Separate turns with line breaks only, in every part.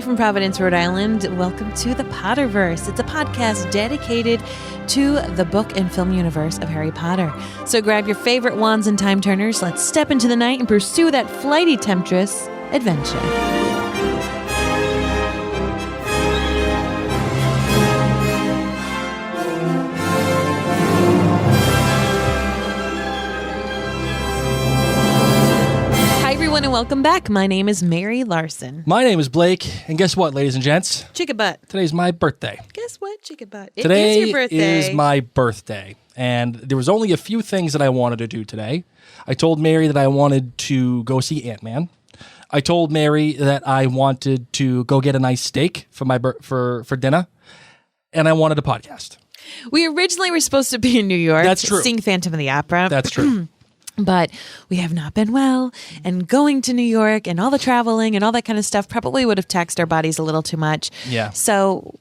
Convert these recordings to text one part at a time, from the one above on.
way from Providence, Rhode Island. Welcome to the Potterverse. It's a podcast dedicated to the book and film universe of Harry Potter. So grab your favorite wands and time turners. Let's step into the night and pursue that flighty temptress adventure. And welcome back. My name is Mary Larson.
My name is Blake, and guess what, ladies and gents?
Chicka butt.
Today's my birthday.
Guess what, chicka butt?
Today
is your birthday.
is my birthday, and there was only a few things that I wanted to do today. I told Mary that I wanted to go see Ant-Man. I told Mary that I wanted to go get a nice steak for my for dinner, and I wanted a podcast.
We originally were supposed to be in New York.
That's true.
Seeing Phantom of the Opera.
That's true.
But we have not been well, and going to New York and all the traveling and all that kind of stuff probably would have taxed our bodies a little too much.
Yeah.
So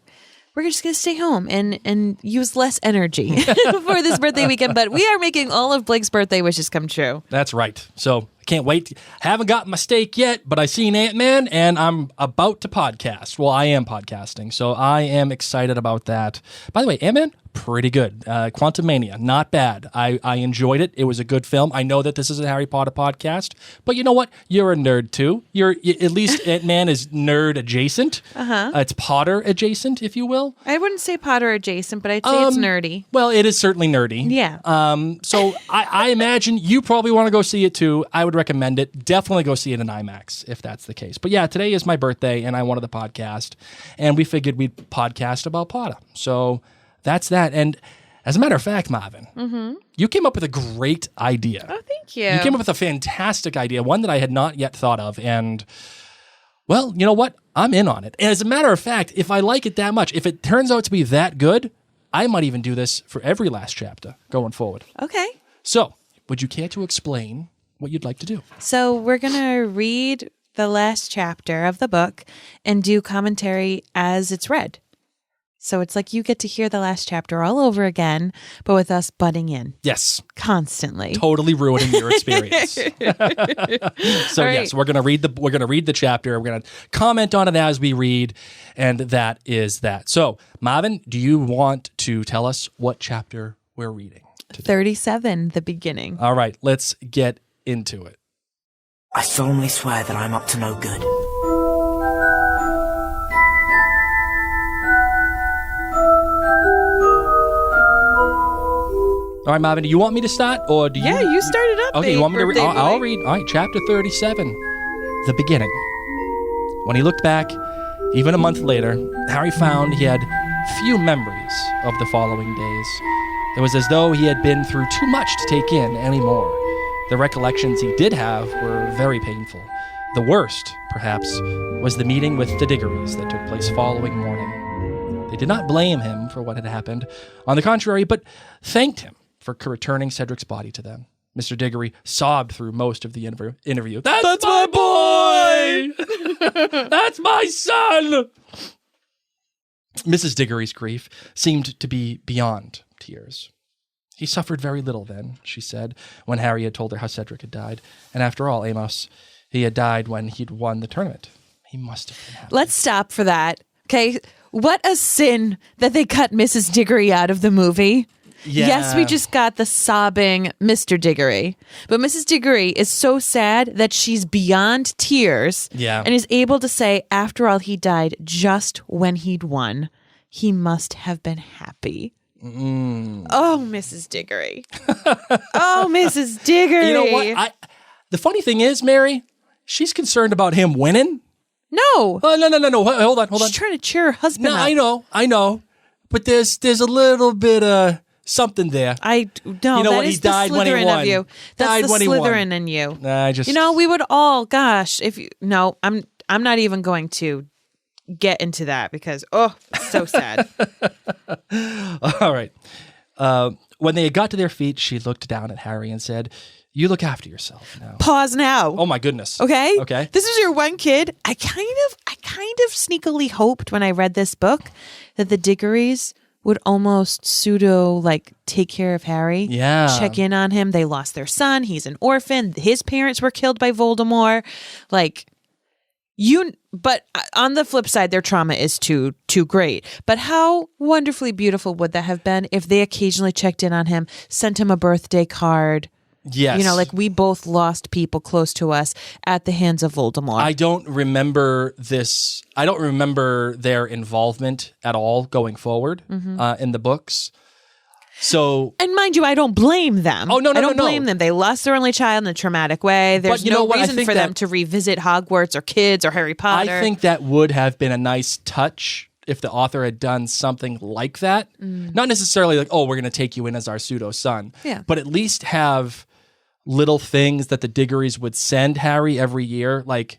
we're just going to stay home and use less energy for this birthday weekend. But we are making all of Blake's birthday wishes come true.
That's right. So I can't wait. I haven't gotten my steak yet, but I seen Ant-Man, and I'm about to podcast. Well, I am podcasting, so I am excited about that. By the way, Ant-Man, pretty good. Quantumania, not bad. I enjoyed it. It was a good film. I know that this is a Harry Potter podcast, but you know what? You're a nerd too. At least Ant-Man is nerd adjacent. It's Potter adjacent, if you will.
I wouldn't say Potter adjacent, but I'd say it's nerdy.
Well, it is certainly nerdy.
Yeah.
So I imagine you probably want to go see it too. I would recommend it. Definitely go see it in IMAX if that's the case. But yeah, today is my birthday, and I wanted the podcast, and we figured we'd podcast about Potter. So that's that. And as a matter of fact, Marvin, you came up with a great idea.
Oh, thank you.
You came up with a fantastic idea, one that I had not yet thought of. And, well, you know what? I'm in on it. And as a matter of fact, if I like it that much, if it turns out to be that good, I might even do this for every last chapter going forward.
Okay.
So, would you care to explain what you'd like to do?
So we're going to read the last chapter of the book and do commentary as it's read. So it's like you get to hear the last chapter all over again, but with us butting in.
Yes.
Constantly.
Totally ruining your experience. So
right.
Yes, we're gonna read the chapter. We're gonna comment on it as we read, and that is that. So, Marvin, do you want to tell us what chapter we're reading today?
37, the beginning.
All right, let's get into it.
I solemnly swear that I'm up to no good.
All right, Marvin, do you want me to start, or do you?
Yeah, you started up.
Okay, you want me to read? I'll read. All right, chapter 37, the beginning. When he looked back, even a month later, Harry found he had few memories of the following days. It was as though he had been through too much to take in anymore. The recollections he did have were very painful. The worst, perhaps, was the meeting with the Diggories that took place following morning. They did not blame him for what had happened. On the contrary, but thanked him for returning Cedric's body to them. Mr. Diggory sobbed through most of the interview. That's my boy! That's my son! Mrs. Diggory's grief seemed to be beyond tears. He suffered very little then, she said, when Harry had told her how Cedric had died. And after all, Amos, he had died when he'd won the tournament. He must have been happy.
Let's stop for that. Okay, what a sin that they cut Mrs. Diggory out of the movie.
Yeah.
Yes, we just got the sobbing Mr. Diggory. But Mrs. Diggory is so sad that she's beyond tears and is able to say, after all, he died just when he'd won. He must have been happy. Oh, Mrs. Diggory. Oh, Mrs. Diggory.
You know what? The funny thing is, Mary, she's concerned about him winning.
No.
No. Hold on.
She's trying to cheer her husband up.
I know. But there's a little bit of something there.
You know
what?
That
He
is the
died when he
Slytherin
won.
of you. That's
Died
the
when he won.
Slytherin in you.
You know,
we would all, gosh, I'm not even going to get into that because, it's so sad.
All right. When they had got to their feet, she looked down at Harry and said, "You look after yourself now."
Pause now.
Oh my goodness.
Okay.
Okay.
This is your one kid. I kind of sneakily hoped when I read this book that the Diggories would almost take care of Harry.
Yeah.
Check in on him. They lost their son. He's an orphan. His parents were killed by Voldemort. But on the flip side, their trauma is too great. But how wonderfully beautiful would that have been if they occasionally checked in on him, sent him a birthday card?
Yes.
You know, like we both lost people close to us at the hands of Voldemort.
I don't remember this. I don't remember their involvement at all going forward in the books. So,
and mind you, I don't blame them.
Oh, no,
I don't blame them. They lost their only child in a traumatic way. There's no reason for them to revisit Hogwarts or kids or Harry Potter.
I think that would have been a nice touch if the author had done something like that. Not necessarily like, oh, we're going to take you in as our pseudo son.
Yeah.
But at least have little things that the Diggories would send Harry every year. Like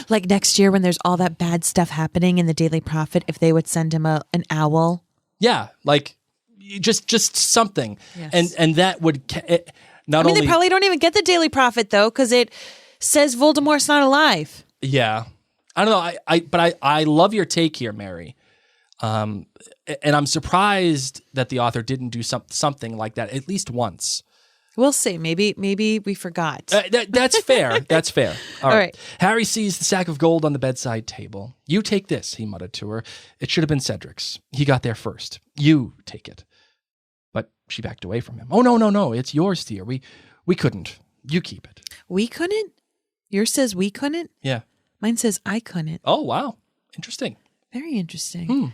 next year when there's all that bad stuff happening in the Daily Prophet, if they would send him an owl.
Yeah, like just something.
Yes.
And that would
they probably don't even get the Daily Prophet though, because it says Voldemort's not alive.
Yeah. I don't know. But I love your take here, Mary. And I'm surprised that the author didn't do something like that at least once.
We'll see. Maybe we forgot.
That's fair. That's fair.
All right.
Harry sees the sack of gold on the bedside table. You take this, he muttered to her. It should have been Cedric's. He got there first. You take it. But she backed away from him. Oh, no. It's yours, dear. We couldn't. You keep it.
We couldn't? Yours says we couldn't?
Yeah.
Mine says I couldn't.
Oh, wow. Interesting.
Very interesting.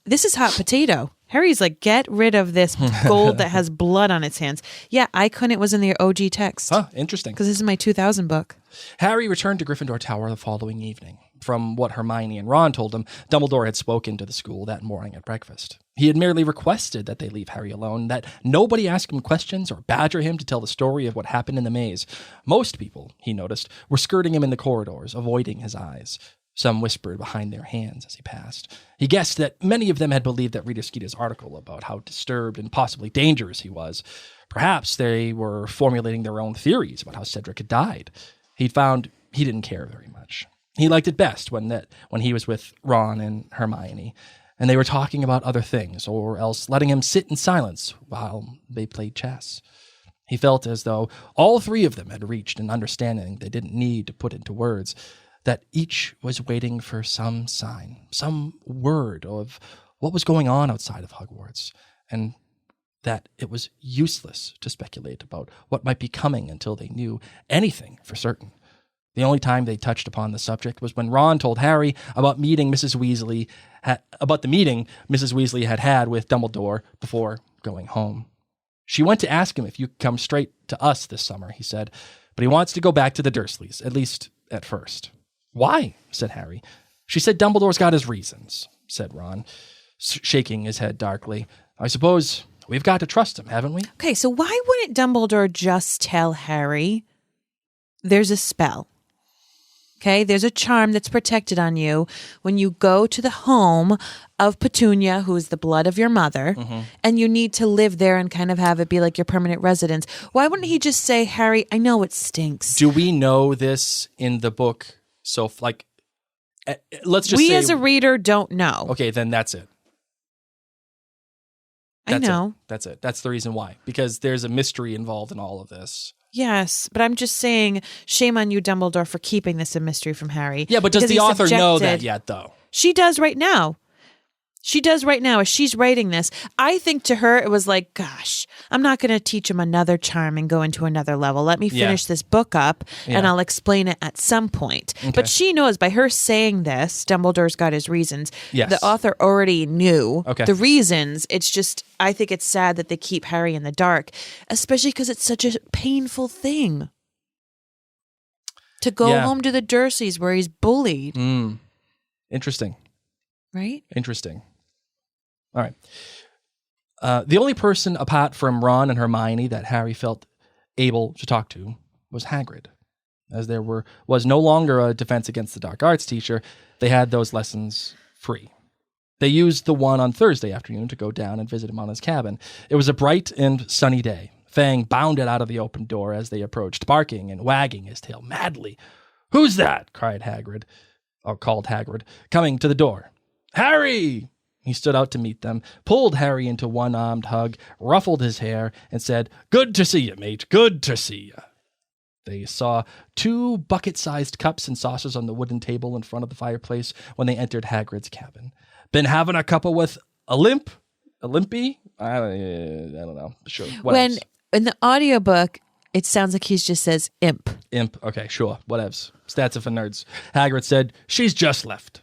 This is hot potato. Harry's like, get rid of this gold that has blood on its hands. Yeah, I couldn't was in the OG text.
Huh, interesting.
Because this is my 2000 book.
Harry returned to Gryffindor Tower the following evening. From what Hermione and Ron told him, Dumbledore had spoken to the school that morning at breakfast. He had merely requested that they leave Harry alone, that nobody ask him questions or badger him to tell the story of what happened in the maze. Most people, he noticed, were skirting him in the corridors, avoiding his eyes. Some whispered behind their hands as he passed. He guessed that many of them had believed that Rita Skeeter's article about how disturbed and possibly dangerous he was. Perhaps they were formulating their own theories about how Cedric had died. He'd found he didn't care very much. He liked it best when he was with Ron and Hermione, and they were talking about other things, or else letting him sit in silence while they played chess. He felt as though all three of them had reached an understanding they didn't need to put into words, that each was waiting for some sign, some word of what was going on outside of Hogwarts, and that it was useless to speculate about what might be coming until they knew anything for certain. The only time they touched upon the subject was when Ron told Harry about the meeting Mrs. Weasley had with Dumbledore before going home. She went to ask him if you could come straight to us this summer, he said, but he wants to go back to the Dursleys, at least at first. Why? Said Harry. She said Dumbledore's got his reasons, said Ron, shaking his head darkly. I suppose we've got to trust him, haven't we?
Okay, so why wouldn't Dumbledore just tell Harry there's a spell? Okay, there's a charm that's protected on you when you go to the home of Petunia, who is the blood of your mother, and you need to live there and kind of have it be like your permanent residence. Why wouldn't he just say, Harry, I know it stinks.
Do we know this in the book? So, like, let's just say...
We as a reader don't know.
Okay, then that's it.
I know.
That's it. That's the reason why. Because there's a mystery involved in all of this.
Yes, but I'm just saying, shame on you, Dumbledore, for keeping this a mystery from Harry.
Yeah, but does the author know that yet, though?
She does right now. She does right now as she's writing this. I think to her it was like, gosh, I'm not going to teach him another charm and go into another level. Let me finish this book up and I'll explain it at some point. Okay. But she knows by her saying this, Dumbledore's got his reasons. Yes. The author already knew the reasons. It's just, I think it's sad that they keep Harry in the dark, especially because it's such a painful thing to go home to the Dursleys where he's bullied.
Interesting.
Right?
Interesting. All right. The only person apart from Ron and Hermione that Harry felt able to talk to was Hagrid. As there was no longer a Defense Against the Dark Arts teacher, they had those lessons free. They used the one on Thursday afternoon to go down and visit him on his cabin. It was a bright and sunny day. Fang bounded out of the open door as they approached, barking and wagging his tail madly. "Who's that?" called Hagrid, coming to the door. "Harry!" He stood out to meet them, pulled Harry into one-armed hug, ruffled his hair, and said, "Good to see you, mate. Good to see you." They saw 2 bucket-sized cups and saucers on the wooden table in front of the fireplace when they entered Hagrid's cabin. Been having a couple with Olympy? I don't know. Sure. What else?
In the audiobook, it sounds like he just says imp.
Imp. Okay, sure. Whatevs. Stats are for nerds. Hagrid said, she's just left.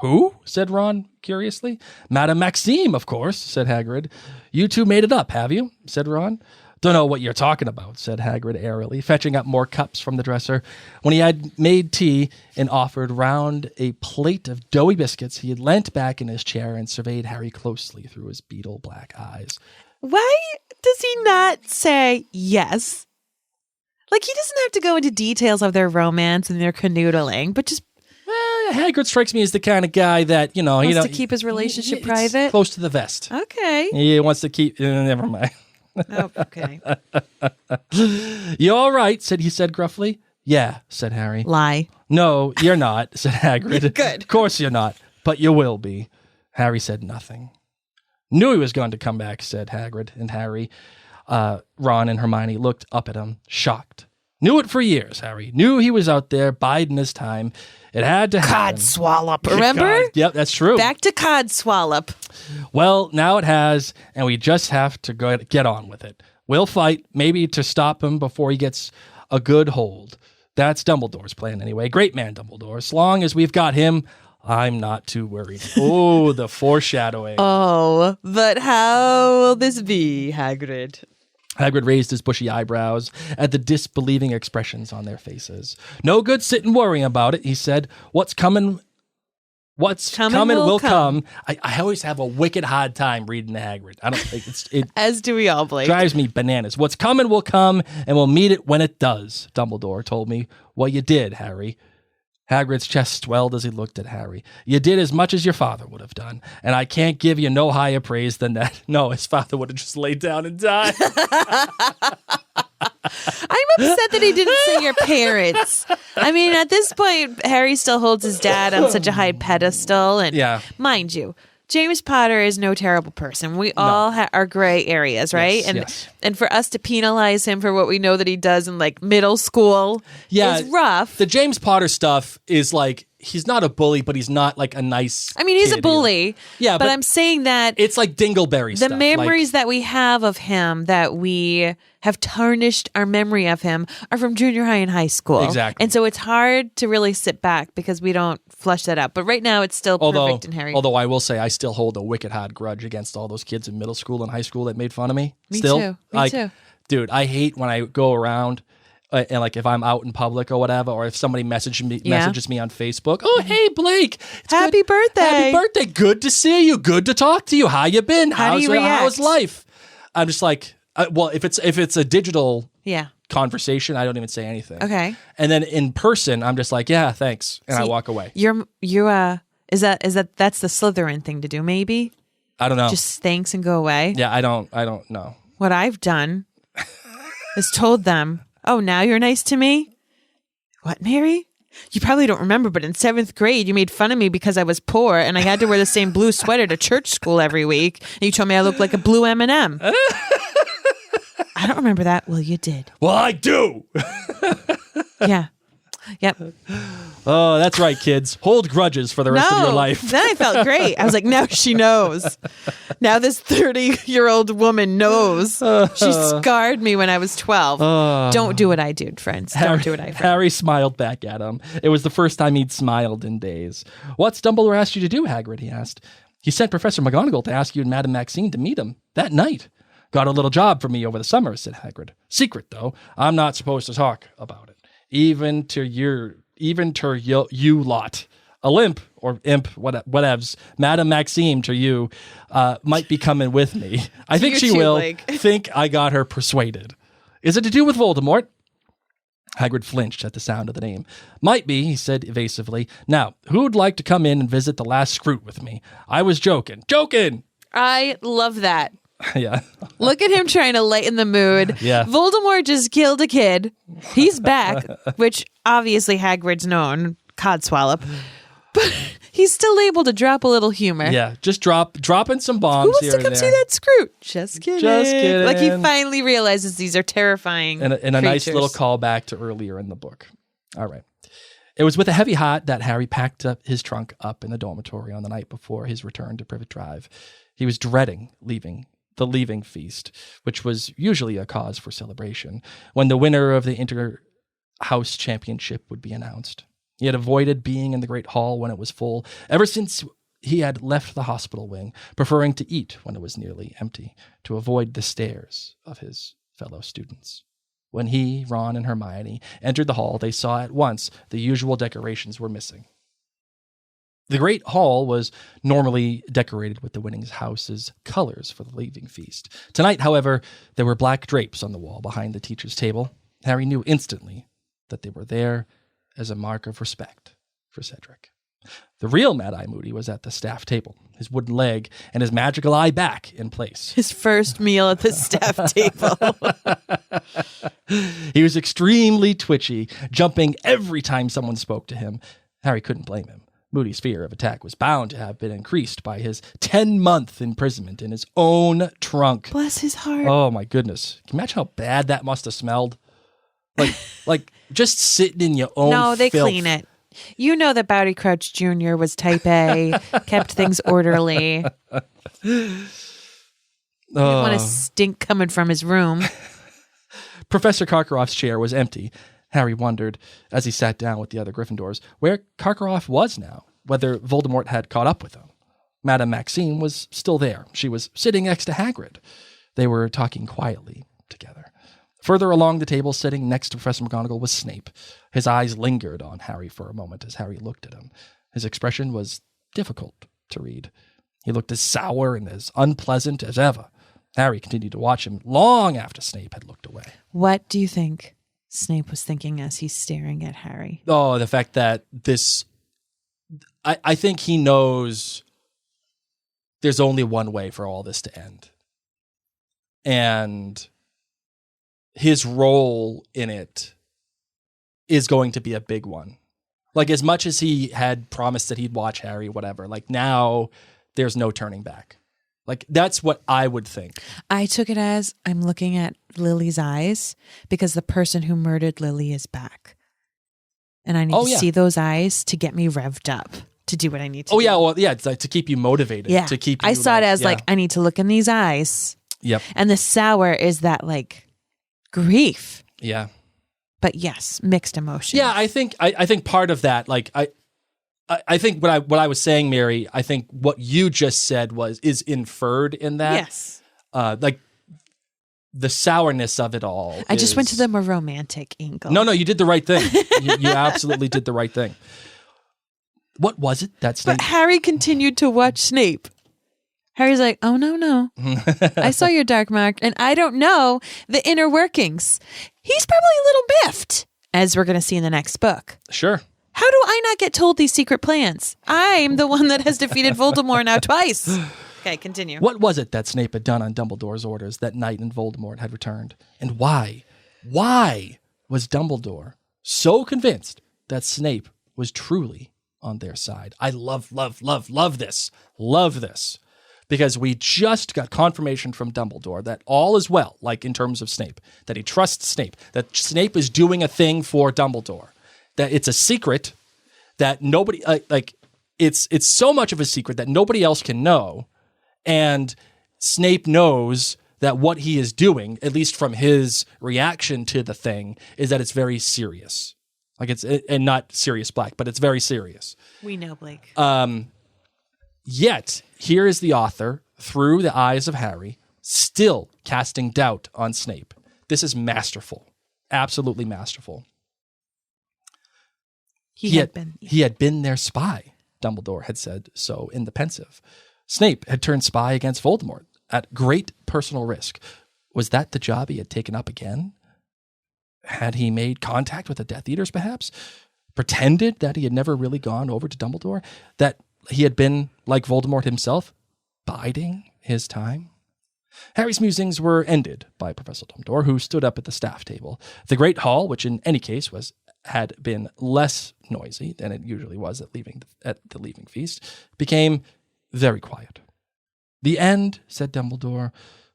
Who? Said Ron curiously. Madame Maxime, of course, said Hagrid. You two made it up, have you? Said Ron. Don't know what you're talking about, said Hagrid airily, fetching up more cups from the dresser. When he had made tea and offered round a plate of doughy biscuits, he had leant back in his chair and surveyed Harry closely through his beetle black eyes.
Why does he not say yes? Like, he doesn't have to go into details of their romance and their canoodling, but just...
Hagrid strikes me as the kind of guy that,
wants to keep his relationship private?
Close to the vest.
Okay.
He wants to keep... never mind.
Oh, okay.
You all right? He said gruffly. Yeah, said Harry.
Lie.
No, you're not, said Hagrid.
Good.
Of course you're not, but you will be. Harry said nothing. Knew he was going to come back, said Hagrid, and Harry, Ron and Hermione looked up at him, shocked. Knew it for years, Harry. Knew he was out there biding his time. It had to happen.
Codswallop, remember?
Yep, that's true.
Back to Codswallop.
Well, now it has, and we just have to get on with it. We'll fight, maybe to stop him before he gets a good hold. That's Dumbledore's plan anyway. Great man, Dumbledore. As long as we've got him, I'm not too worried. Oh, the foreshadowing.
Oh, but how will this be, Hagrid?
Hagrid raised his bushy eyebrows at the disbelieving expressions on their faces. No good sitting worrying about it, he said. What's coming will come. I always have a wicked hard time reading the Hagrid. I don't think it
as do we all, Blake.
Drives me bananas. What's coming will come, and we'll meet it when it does, Dumbledore told me. Well, you did, Harry. Hagrid's chest swelled as he looked at Harry. You did as much as your father would have done, and I can't give you no higher praise than that. No, his father would have just laid down and died.
I'm upset that he didn't say your parents. I mean, at this point, Harry still holds his dad on such a high pedestal, and mind you, James Potter is no terrible person. We all are gray areas, right?
Yes,
and for us to penalize him for what we know that he does in like middle school is rough.
The James Potter stuff is like, he's not a bully, but he's not like a nice
he's
kid
a bully.
Either. Yeah,
but I'm saying that
it's like Dingleberry stuff.
The memories that we have of him, that we have tarnished our memory of him, are from junior high and high school.
Exactly.
And so it's hard to really sit back because we don't flush that out. But right now it's still perfect in Harry.
Although I will say I still hold a wicked hard grudge against all those kids in middle school and high school that made fun of me.
Me
still.
too. Me too.
Dude, I hate when I go around and like if I'm out in public or whatever, or if somebody messages me on Facebook, oh, hey, Blake.
Happy birthday.
Happy birthday. Good to see you. Good to talk to you. How you been?
How do you react?
How's life? I'm just like, well, if it's a digital conversation, I don't even say anything.
Okay.
And then in person, I'm just like, yeah, thanks. And I walk away.
That's the Slytherin thing to do, maybe?
I don't know.
Just thanks and go away?
Yeah, I don't know.
What I've done is told them, oh, now you're nice to me? What, Mary? You probably don't remember, but in 7th grade, you made fun of me because I was poor and I had to wear the same blue sweater to church school every week. And you told me I looked like a blue M&M. I don't remember that. Well, you did.
Well, I do.
Yeah. Yep.
Oh, that's right, kids. Hold grudges for the rest of your life.
Then I felt great. I was like, now she knows. Now this 30-year-old woman knows. She scarred me when I was 12. Don't do what I did, friends. Don't do what I did.
Harry smiled back at him. It was the first time he'd smiled in days. What's Dumbledore asked you to do, Hagrid? He asked. He sent Professor McGonagall to ask you and Madame Maxime to meet him that night. Got a little job for me over the summer, said Hagrid. Secret, though. I'm not supposed to talk about it. Even to you lot. Olymp, or imp, whatevs, Madame Maxime to you, might be coming with me. I think she will think I got her persuaded. Is it to do with Voldemort? Hagrid flinched at the sound of the name. Might be, he said evasively. Now, who would like to come in and visit the last Scroot with me? I was joking. Joking!
I love that.
Yeah.
Look at him trying to lighten the mood.
Yeah.
Voldemort just killed a kid. He's back, which obviously Hagrid's known, Codswallop. But He's still able to drop a little humor.
Yeah, just dropping some bombs.
Who wants
here
to
and
come
there.
see that Scroot? Just kidding.
Just kidding.
Like he finally realizes these are terrifying
and a nice little callback to earlier in the book. All right. It was with a heavy heart that Harry packed up his trunk up in the dormitory on the night before his return to Privet Drive. He was dreading the leaving feast, which was usually a cause for celebration, when the winner of the inter-house championship would be announced. He had avoided being in the Great Hall when it was full, ever since he had left the hospital wing, preferring to eat when it was nearly empty, to avoid the stares of his fellow students. When he, Ron, and Hermione entered the hall, they saw at once the usual decorations were missing. The Great Hall was normally decorated with the winning house's colors for the leaving feast. Tonight, however, there were black drapes on the wall behind the teacher's table. Harry knew instantly that they were there as a mark of respect for Cedric. The real Mad-Eye Moody was at the staff table, his wooden leg and his magical eye back in place.
His first meal at the staff table.
He was extremely twitchy, jumping every time someone spoke to him. Harry couldn't blame him. Moody's fear of attack was bound to have been increased by his 10-month imprisonment in his own trunk.
Bless his heart.
Oh, my goodness. Can you imagine how bad that must have smelled? Like just sitting in your own
No, they
filth.
clean it. You know that Bowdy Crouch Jr. was type A, kept things orderly. Didn't want a stink coming from his room.
Professor Karkaroff's chair was empty. Harry wondered, as he sat down with the other Gryffindors, where Karkaroff was now, whether Voldemort had caught up with him. Madame Maxime was still there. She was sitting next to Hagrid. They were talking quietly together. Further along the table, sitting next to Professor McGonagall, was Snape. His eyes lingered on Harry for a moment as Harry looked at him. His expression was difficult to read. He looked as sour and as unpleasant as ever. Harry continued to watch him long after Snape had looked away.
What do you think Snape was thinking as he's staring at Harry?
Oh, the fact that this... I think he knows there's only one way for all this to end. And his role in it is going to be a big one. Like, as much as he had promised that he'd watch Harry, whatever, like, now there's no turning back. Like, that's what I would think.
I took it as I'm looking at Lily's eyes because the person who murdered Lily is back. And I need to see those eyes to get me revved up to do what I need to do.
Yeah, well, yeah, it's like to keep you motivated.
Yeah.
To keep you,
I saw it as like, I need to look in these eyes.
Yep.
And the sour is that like grief.
Yeah.
But yes, mixed emotions.
Yeah, I think part of that, like I think what I was saying, Mary, I think what you just said is inferred in that.
Yes.
Like the sourness of it all.
I just went to the more romantic angle.
No, you did the right thing. you absolutely did the right thing. What was it that Snape?
But Harry continued to watch Snape. Harry's like, oh, no. I saw your dark mark, and I don't know the inner workings. He's probably a little biffed, as we're going to see in the next book.
Sure.
How do I not get told these secret plans? I'm the one that has defeated Voldemort now twice. Okay, continue.
What was it that Snape had done on Dumbledore's orders that night and Voldemort had returned? And why was Dumbledore so convinced that Snape was truly on their side? I love this. Love this. Because we just got confirmation from Dumbledore that all is well, like in terms of Snape, that he trusts Snape, that Snape is doing a thing for Dumbledore, that it's a secret that nobody, it's so much of a secret that nobody else can know. And Snape knows that what he is doing, at least from his reaction to the thing, is that it's very serious. Like and not Sirius Black, but it's very serious.
We know, Blake.
Yet, here is the author, through the eyes of Harry, still casting doubt on Snape. This is masterful. Absolutely masterful. He had been their spy, Dumbledore had said so in The Pensive. Snape had turned spy against Voldemort at great personal risk. Was that the job he had taken up again? Had he made contact with the Death Eaters, perhaps? Pretended that he had never really gone over to Dumbledore? That he had been, like Voldemort himself, biding his time? Harry's musings were ended by Professor Dumbledore, who stood up at the staff table. The Great Hall, which in any case was had been less noisy than it usually was at the leaving feast, became very quiet. "The end," said Dumbledore,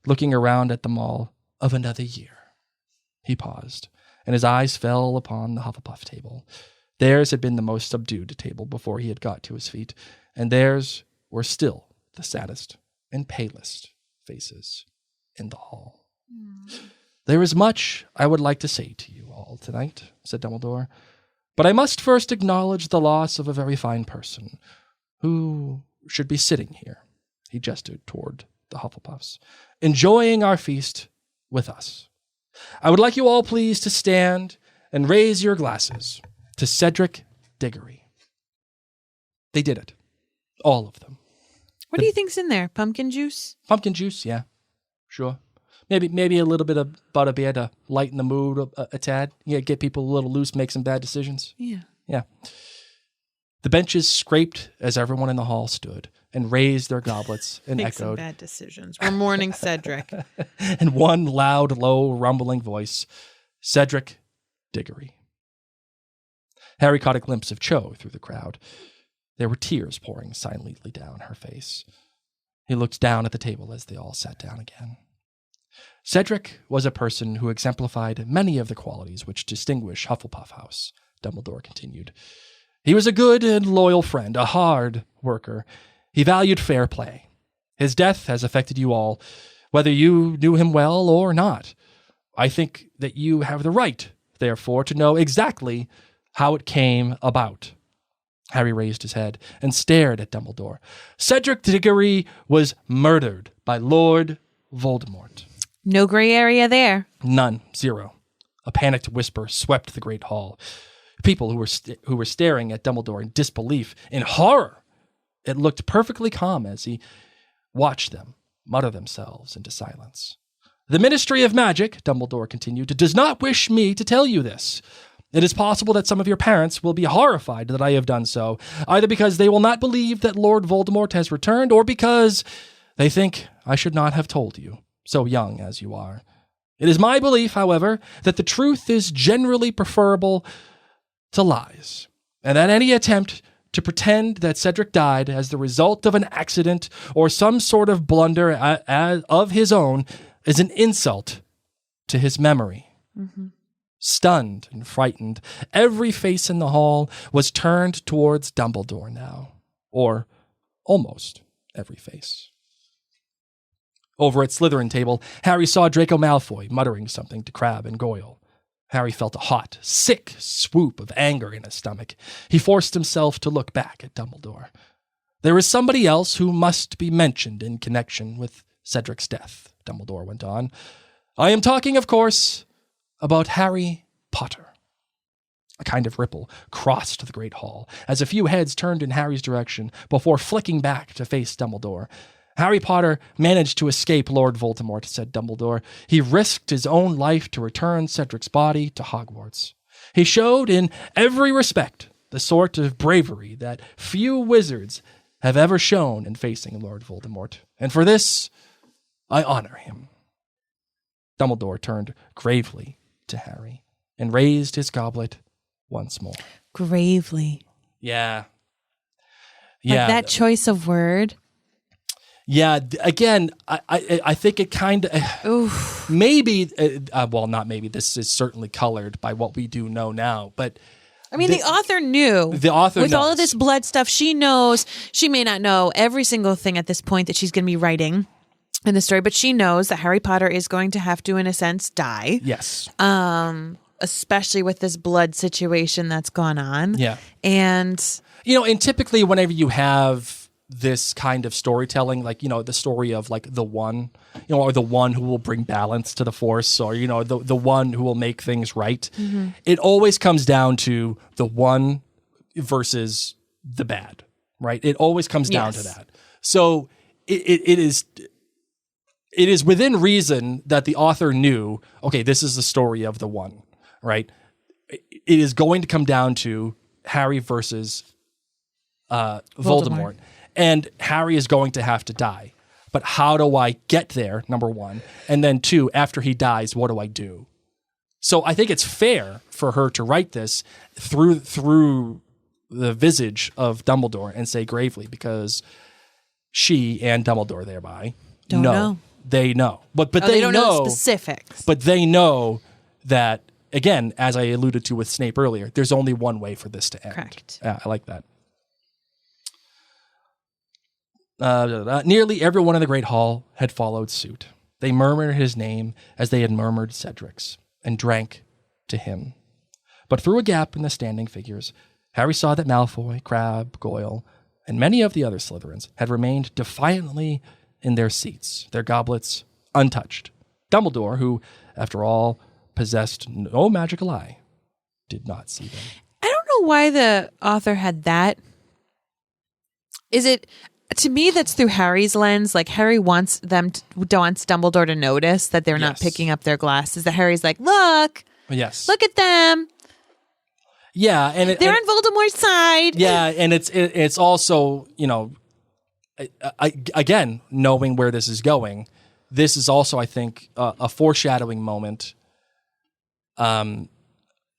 looking around at them all, "of another year." He paused, and his eyes fell upon the Hufflepuff table. Theirs had been the most subdued table before he had got to his feet, and theirs were still the saddest and palest faces in the hall. "There is much I would like to say to you all tonight," said Dumbledore, "but I must first acknowledge the loss of a very fine person who should be sitting here," he gestured toward the Hufflepuffs, "enjoying our feast with us. I would like you all please to stand and raise your glasses to Cedric Diggory." They did it. All of them.
What do you think's in there? Pumpkin juice?
Pumpkin juice, yeah. Sure. Maybe a little bit of butterbeer to lighten the mood a tad. Yeah, get people a little loose, make some bad decisions.
Yeah.
Yeah. The benches scraped as everyone in the hall stood and raised their goblets and
Make some
echoed.
bad decisions. We're mourning Cedric.
In one loud, low, rumbling voice, "Cedric Diggory." Harry caught a glimpse of Cho through the crowd. There were tears pouring silently down her face. He looked down at the table as they all sat down again. "Cedric was a person who exemplified many of the qualities which distinguish Hufflepuff House," Dumbledore continued. "He was a good and loyal friend, a hard worker. He valued fair play. His death has affected you all, whether you knew him well or not. I think that you have the right, therefore, to know exactly how it came about." Harry raised his head and stared at Dumbledore. "Cedric Diggory was murdered by Lord Voldemort."
No gray area there.
None. Zero. A panicked whisper swept the great hall. People who were staring at Dumbledore in disbelief, in horror. It looked perfectly calm as he watched them mutter themselves into silence. "The Ministry of Magic," Dumbledore continued, "does not wish me to tell you this. It is possible that some of your parents will be horrified that I have done so, either because they will not believe that Lord Voldemort has returned, or because they think I should not have told you, so young as you are. It is my belief, however, that the truth is generally preferable to lies, and that any attempt to pretend that Cedric died as the result of an accident or some sort of blunder of his own is an insult to his memory." Mm-hmm. Stunned and frightened, every face in the hall was turned towards Dumbledore now, or almost every face. Over at Slytherin table, Harry saw Draco Malfoy muttering something to Crabbe and Goyle. Harry felt a hot, sick swoop of anger in his stomach. He forced himself to look back at Dumbledore. "There is somebody else who must be mentioned in connection with Cedric's death," Dumbledore went on. "I am talking, of course, about Harry Potter." A kind of ripple crossed the great hall as a few heads turned in Harry's direction before flicking back to face Dumbledore. "Harry Potter managed to escape Lord Voldemort," said Dumbledore. "He risked his own life to return Cedric's body to Hogwarts. He showed in every respect the sort of bravery that few wizards have ever shown in facing Lord Voldemort. And for this, I honor him." Dumbledore turned gravely to Harry and raised his goblet once more.
Gravely.
Yeah.
Like that choice of word.
Yeah, again, I think it kind of, maybe, well, not maybe, this is certainly colored by what we do know now, but...
I mean, the author knew.
The author
With
knows.
all of this blood stuff, she knows. She may not know every single thing at this point that she's going to be writing in the story, but she knows that Harry Potter is going to have to, in a sense, die.
Yes.
Especially with this blood situation that's gone on.
Yeah.
And...
and typically whenever you have this kind of storytelling, like, the story of like the one, or the one who will bring balance to the Force, or, the one who will make things right. Mm-hmm. It always comes down to the one versus the bad, right? It always comes down to that. So it is within reason that the author knew, okay, this is the story of the one, right? It is going to come down to Harry versus Voldemort. And Harry is going to have to die. But how do I get there, number one? And then two, after he dies, what do I do? So I think it's fair for her to write this through the visage of Dumbledore and say gravely, because she and Dumbledore thereby know. They know. But they
don't know the specifics.
But they know that, again, as I alluded to with Snape earlier, there's only one way for this to end.
Correct.
I like that. Nearly everyone in the Great Hall had followed suit. They murmured his name as they had murmured Cedric's, and drank to him. But through a gap in the standing figures, Harry saw that Malfoy, Crabbe, Goyle, and many of the other Slytherins had remained defiantly in their seats, their goblets untouched. Dumbledore, who, after all, possessed no magical eye, did not see them.
I don't know why the author had that. Is it... To me, that's through Harry's lens. Like, Harry wants Dumbledore to notice that they're not picking up their glasses. That Harry's like, look at them.
Yeah, and
they're on Voldemort's side.
Yeah, and it's also, again, knowing where this is going. This is also, I think, a foreshadowing moment,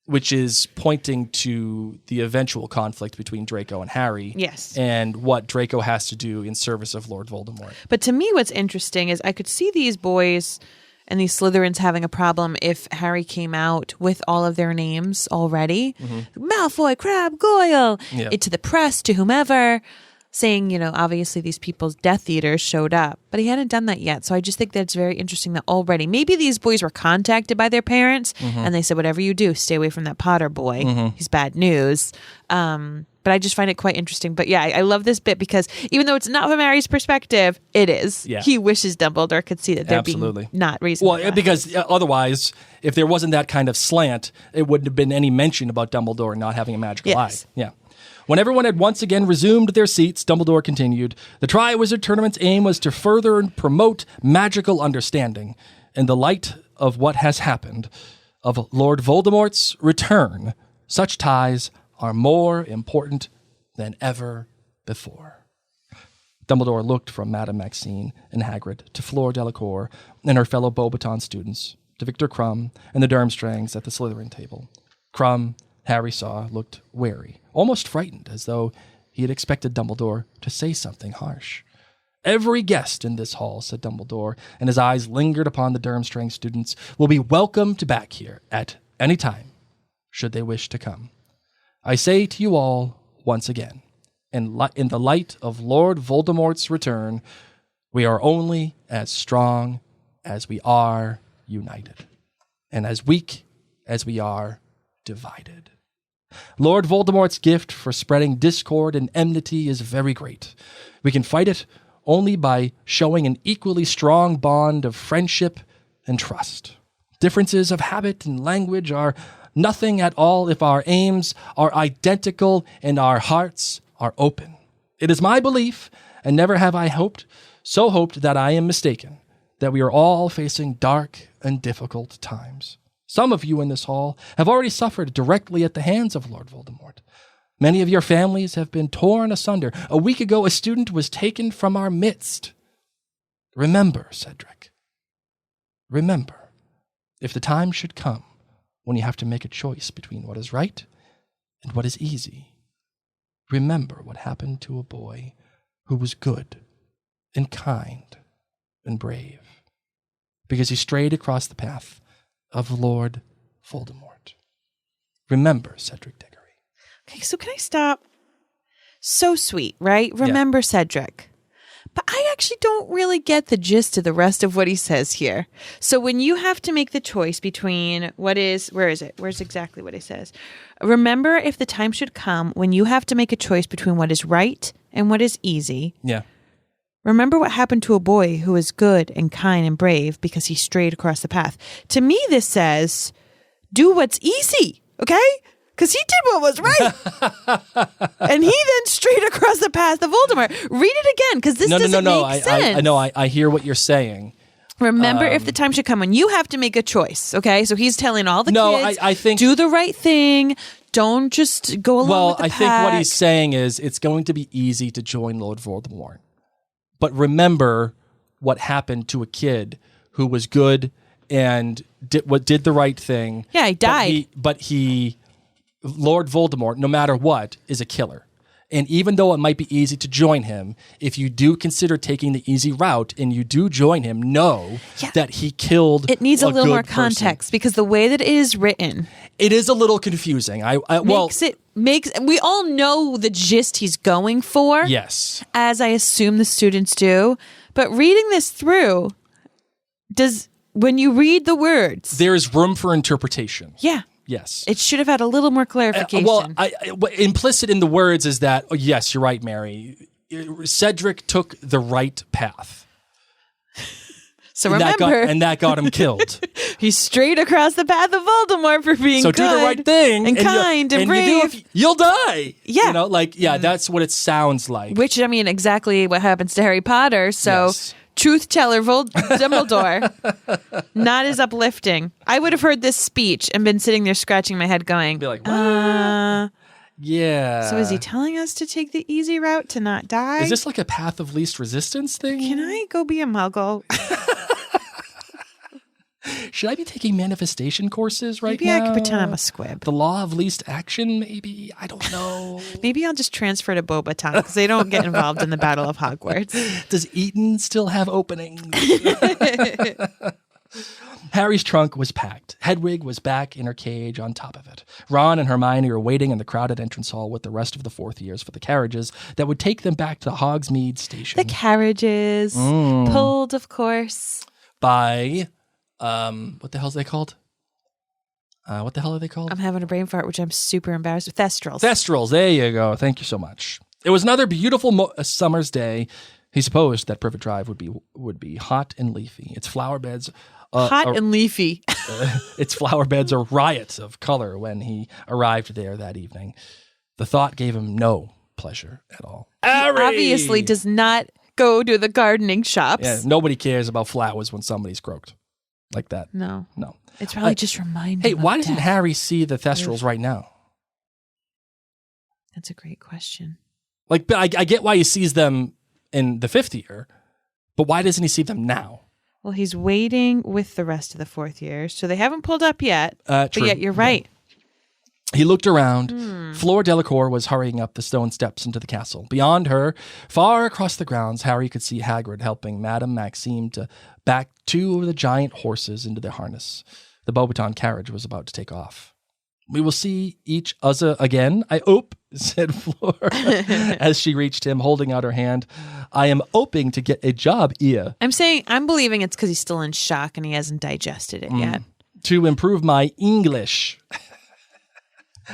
which is pointing to the eventual conflict between Draco and Harry.
Yes.
And what Draco has to do in service of Lord Voldemort.
But to me, what's interesting is I could see these boys and these Slytherins having a problem if Harry came out with all of their names already. Mm-hmm. Malfoy, Crabbe, Goyle, to the press, to whomever, saying, obviously these people's Death Eaters showed up. But he hadn't done that yet. So I just think that's very interesting that already, maybe these boys were contacted by their parents and they said, whatever you do, stay away from that Potter boy. He's bad news. But I just find it quite interesting. But yeah, I love this bit because even though it's not from Harry's perspective, it is. Yeah. He wishes Dumbledore could see that they're being not reasonable.
Well, because otherwise, if there wasn't that kind of slant, it wouldn't have been any mention about Dumbledore not having a magical eye. Yeah. When everyone had once again resumed their seats, Dumbledore continued, the Triwizard Tournament's aim was to further and promote magical understanding. In the light of what has happened, of Lord Voldemort's return, such ties are more important than ever before. Dumbledore looked from Madame Maxine and Hagrid to Fleur Delacour and her fellow Beauxbaton students, to Victor Crumb and the Durmstrangs at the Slytherin table. Crumb, Harry saw, looked wary, almost frightened, as though he had expected Dumbledore to say something harsh. Every guest in this hall, said Dumbledore, and his eyes lingered upon the Durmstrang students, will be welcomed back here at any time, should they wish to come. I say to you all, once again, in the light of Lord Voldemort's return, we are only as strong as we are united, and as weak as we are divided. Lord Voldemort's gift for spreading discord and enmity is very great. We can fight it only by showing an equally strong bond of friendship and trust. Differences of habit and language are nothing at all if our aims are identical and our hearts are open. It is my belief, and never have I hoped that I am mistaken, that we are all facing dark and difficult times. Some of you in this hall have already suffered directly at the hands of Lord Voldemort. Many of your families have been torn asunder. A week ago, a student was taken from our midst. Remember, Cedric. Remember, if the time should come when you have to make a choice between what is right and what is easy, remember what happened to a boy who was good and kind and brave, because he strayed across the path of Lord Voldemort. Remember, Cedric Diggory.
Okay, so can I stop? So sweet, right? Remember, Cedric. But I actually don't really get the gist of the rest of what he says here. So when you have to make the choice between where is it? Where's exactly what he says? Remember, if the time should come when you have to make a choice between what is right and what is easy.
Yeah.
Remember what happened to a boy who was good and kind and brave because he strayed across the path. To me, this says, do what's easy, okay? Because he did what was right. And he then strayed across the path of Voldemort. Read it again, because this doesn't make sense.
I hear what you're saying.
Remember, if the time should come when you have to make a choice, okay? So he's telling all the kids,
I think,
do the right thing. Don't just go along with the pack.
Think what he's saying is it's going to be easy to join Lord Voldemort. But remember what happened to a kid who was good and did the right thing.
Yeah, he died.
But Lord Voldemort, no matter what, is a killer. And even though it might be easy to join him, if you do consider taking the easy route and you do join him, know that he killed
It needs a little more
person.
context because the way that it is written,
it is a little confusing.
We all know the gist he's going for.
Yes.
As I assume the students do. But reading this through, when you read the words,
there is room for interpretation.
Yeah.
Yes.
It should have had a little more clarification.
Implicit in the words is that, yes, you're right, Mary. Cedric took the right path.
So remember.
That got him killed.
He's straight across the path of Voldemort for being good.
So do the right thing.
And kind and brave.
You'll die.
Yeah.
That's what it sounds like.
Which, exactly what happens to Harry Potter. So...
Yes.
Truth teller Dumbledore, not as uplifting. I would have heard this speech and been sitting there scratching my head going,
be like, what? Yeah.
So is he telling us to take the easy route to not die?
Is this like a path of least resistance thing?
Can I go be a muggle?
Should I be taking manifestation courses right now?
Maybe I could pretend I'm a squib.
The law of least action, maybe? I don't know.
Maybe I'll just transfer to Bobaton because they don't get involved in the Battle of Hogwarts.
Does Eton still have openings? Harry's trunk was packed. Hedwig was back in her cage on top of it. Ron and Hermione were waiting in the crowded entrance hall with the rest of the fourth years for the carriages that would take them back to Hogsmeade Station.
The carriages, pulled, of course.
By... what the hell are they called? What the hell are they called?
I'm having a brain fart, which I'm super embarrassed with. Thestrals.
Thestrals. There you go. Thank you so much. It was another beautiful summer's day. He supposed that Privet Drive would be hot and leafy. Its flower beds...
and leafy.
Its flower beds are riots of color when he arrived there that evening. The thought gave him no pleasure at all.
He obviously does not go to the gardening shops.
Yeah, nobody cares about flowers when somebody's croaked. Like that.
No.
No.
It's probably just reminding
Hey, why
of
doesn't
death.
Harry see the Thestrals right now?
That's a great question.
But I get why he sees them in the fifth year, but why doesn't he see them now?
Well, he's waiting with the rest of the fourth year, so they haven't pulled up yet. But
True.
yet, you're right.
He looked around. Fleur Delacour was hurrying up the stone steps into the castle. Beyond her, far across the grounds, Harry could see Hagrid helping Madame Maxime to back two of the giant horses into their harness. The Beauxbaton carriage was about to take off. "We will see each other again, I hope," said Fleur as she reached him, holding out her hand. "I am hoping to get a job here."
I'm believing it's because he's still in shock and he hasn't digested it yet.
"To improve my English."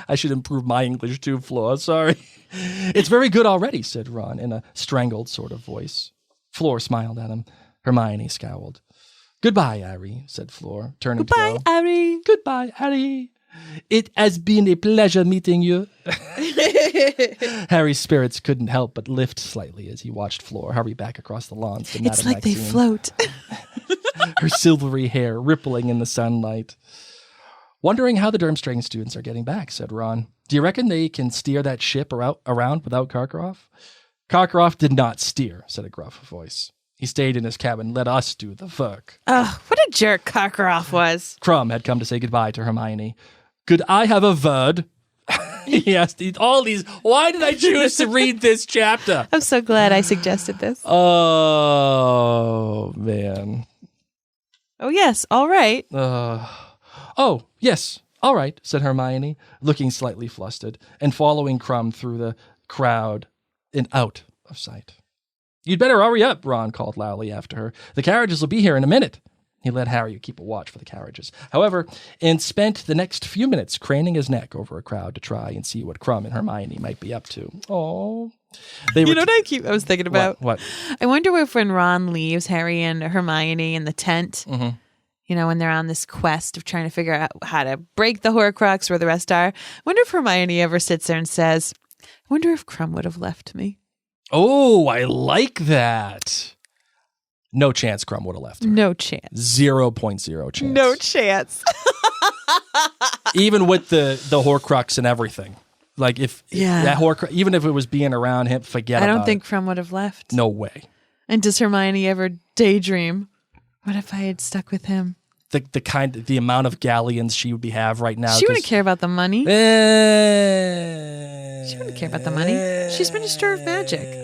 I should improve my English too, Fleur. Sorry. "It's very good already," said Ron in a strangled sort of voice. Fleur smiled at him. Hermione scowled. "Goodbye, Harry," said Fleur, turning to go.
Goodbye, Harry.
"Goodbye, Harry. It has been a pleasure meeting you." Harry's spirits couldn't help but lift slightly as he watched Fleur hurry back across the lawns to Madame
It's like they
Maxime,
float.
her silvery hair rippling in the sunlight. "Wondering how the Durmstrang students are getting back," said Ron. "Do you reckon they can steer that ship around without Karkaroff?" "Karkaroff did not steer," said a gruff voice. "He stayed in his cabin, let us do the work."
Ugh, what a jerk Karkaroff was.
Crumb had come to say goodbye to Hermione. "Could I have a word?" He asked all these. Why did I choose to read this chapter?
I'm so glad I suggested this.
Oh, man.
Oh, yes. All right.
Oh, yes. All right, said Hermione, looking slightly flustered and following Crumb through the crowd and out of sight. "You'd better hurry up," Ron called loudly after her. "The carriages will be here in a minute." He let Harry keep a watch for the carriages, however, and spent the next few minutes craning his neck over a crowd to try and see what Crumb and Hermione might be up to. Oh,
you know what I was thinking about?
What?
I wonder if when Ron leaves Harry and Hermione in the tent, when they're on this quest of trying to figure out how to break the Horcrux where the rest are, I wonder if Hermione ever sits there and says, "I wonder if Crumb would have left me."
Oh, I like that. No chance Crumb would have left her.
No chance.
0.0 chance.
No chance.
Even with the Horcrux and everything. Like if that Horcrux, even if it was being around him, forget about it.
I don't think Crumb would have left.
No way.
And does Hermione ever daydream? What if I had stuck with him?
the amount of galleons she would have right now.
She wouldn't care about the money. She wouldn't care about the money. She's Minister of Magic.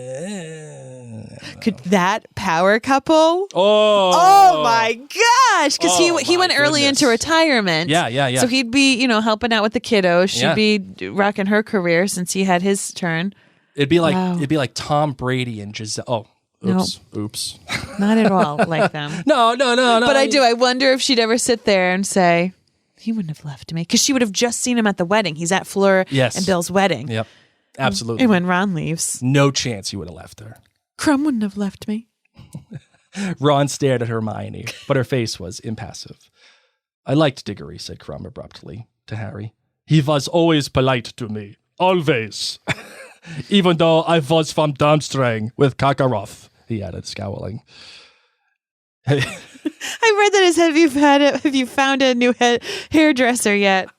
Could that power couple? Oh my gosh! Because he went early into retirement.
Yeah.
So he'd be helping out with the kiddos. She'd be rocking her career since he had his turn.
It'd be like Tom Brady and Giselle. Oh, oops.
Not at all like them.
No.
But I do. I wonder if she'd ever sit there and say, he wouldn't have left me. Because she would have just seen him at the wedding. He's at Fleur and Bill's wedding.
Yep, absolutely.
And when Ron leaves.
No chance he would have left her.
Crumb wouldn't have left me.
Ron stared at Hermione, but her face was impassive. I liked Diggory, said Crumb abruptly to Harry. He was always polite to me. Always. Even though I was from Durmstrang with Karkaroff, he added, scowling.
I read that as have you found a new hairdresser yet?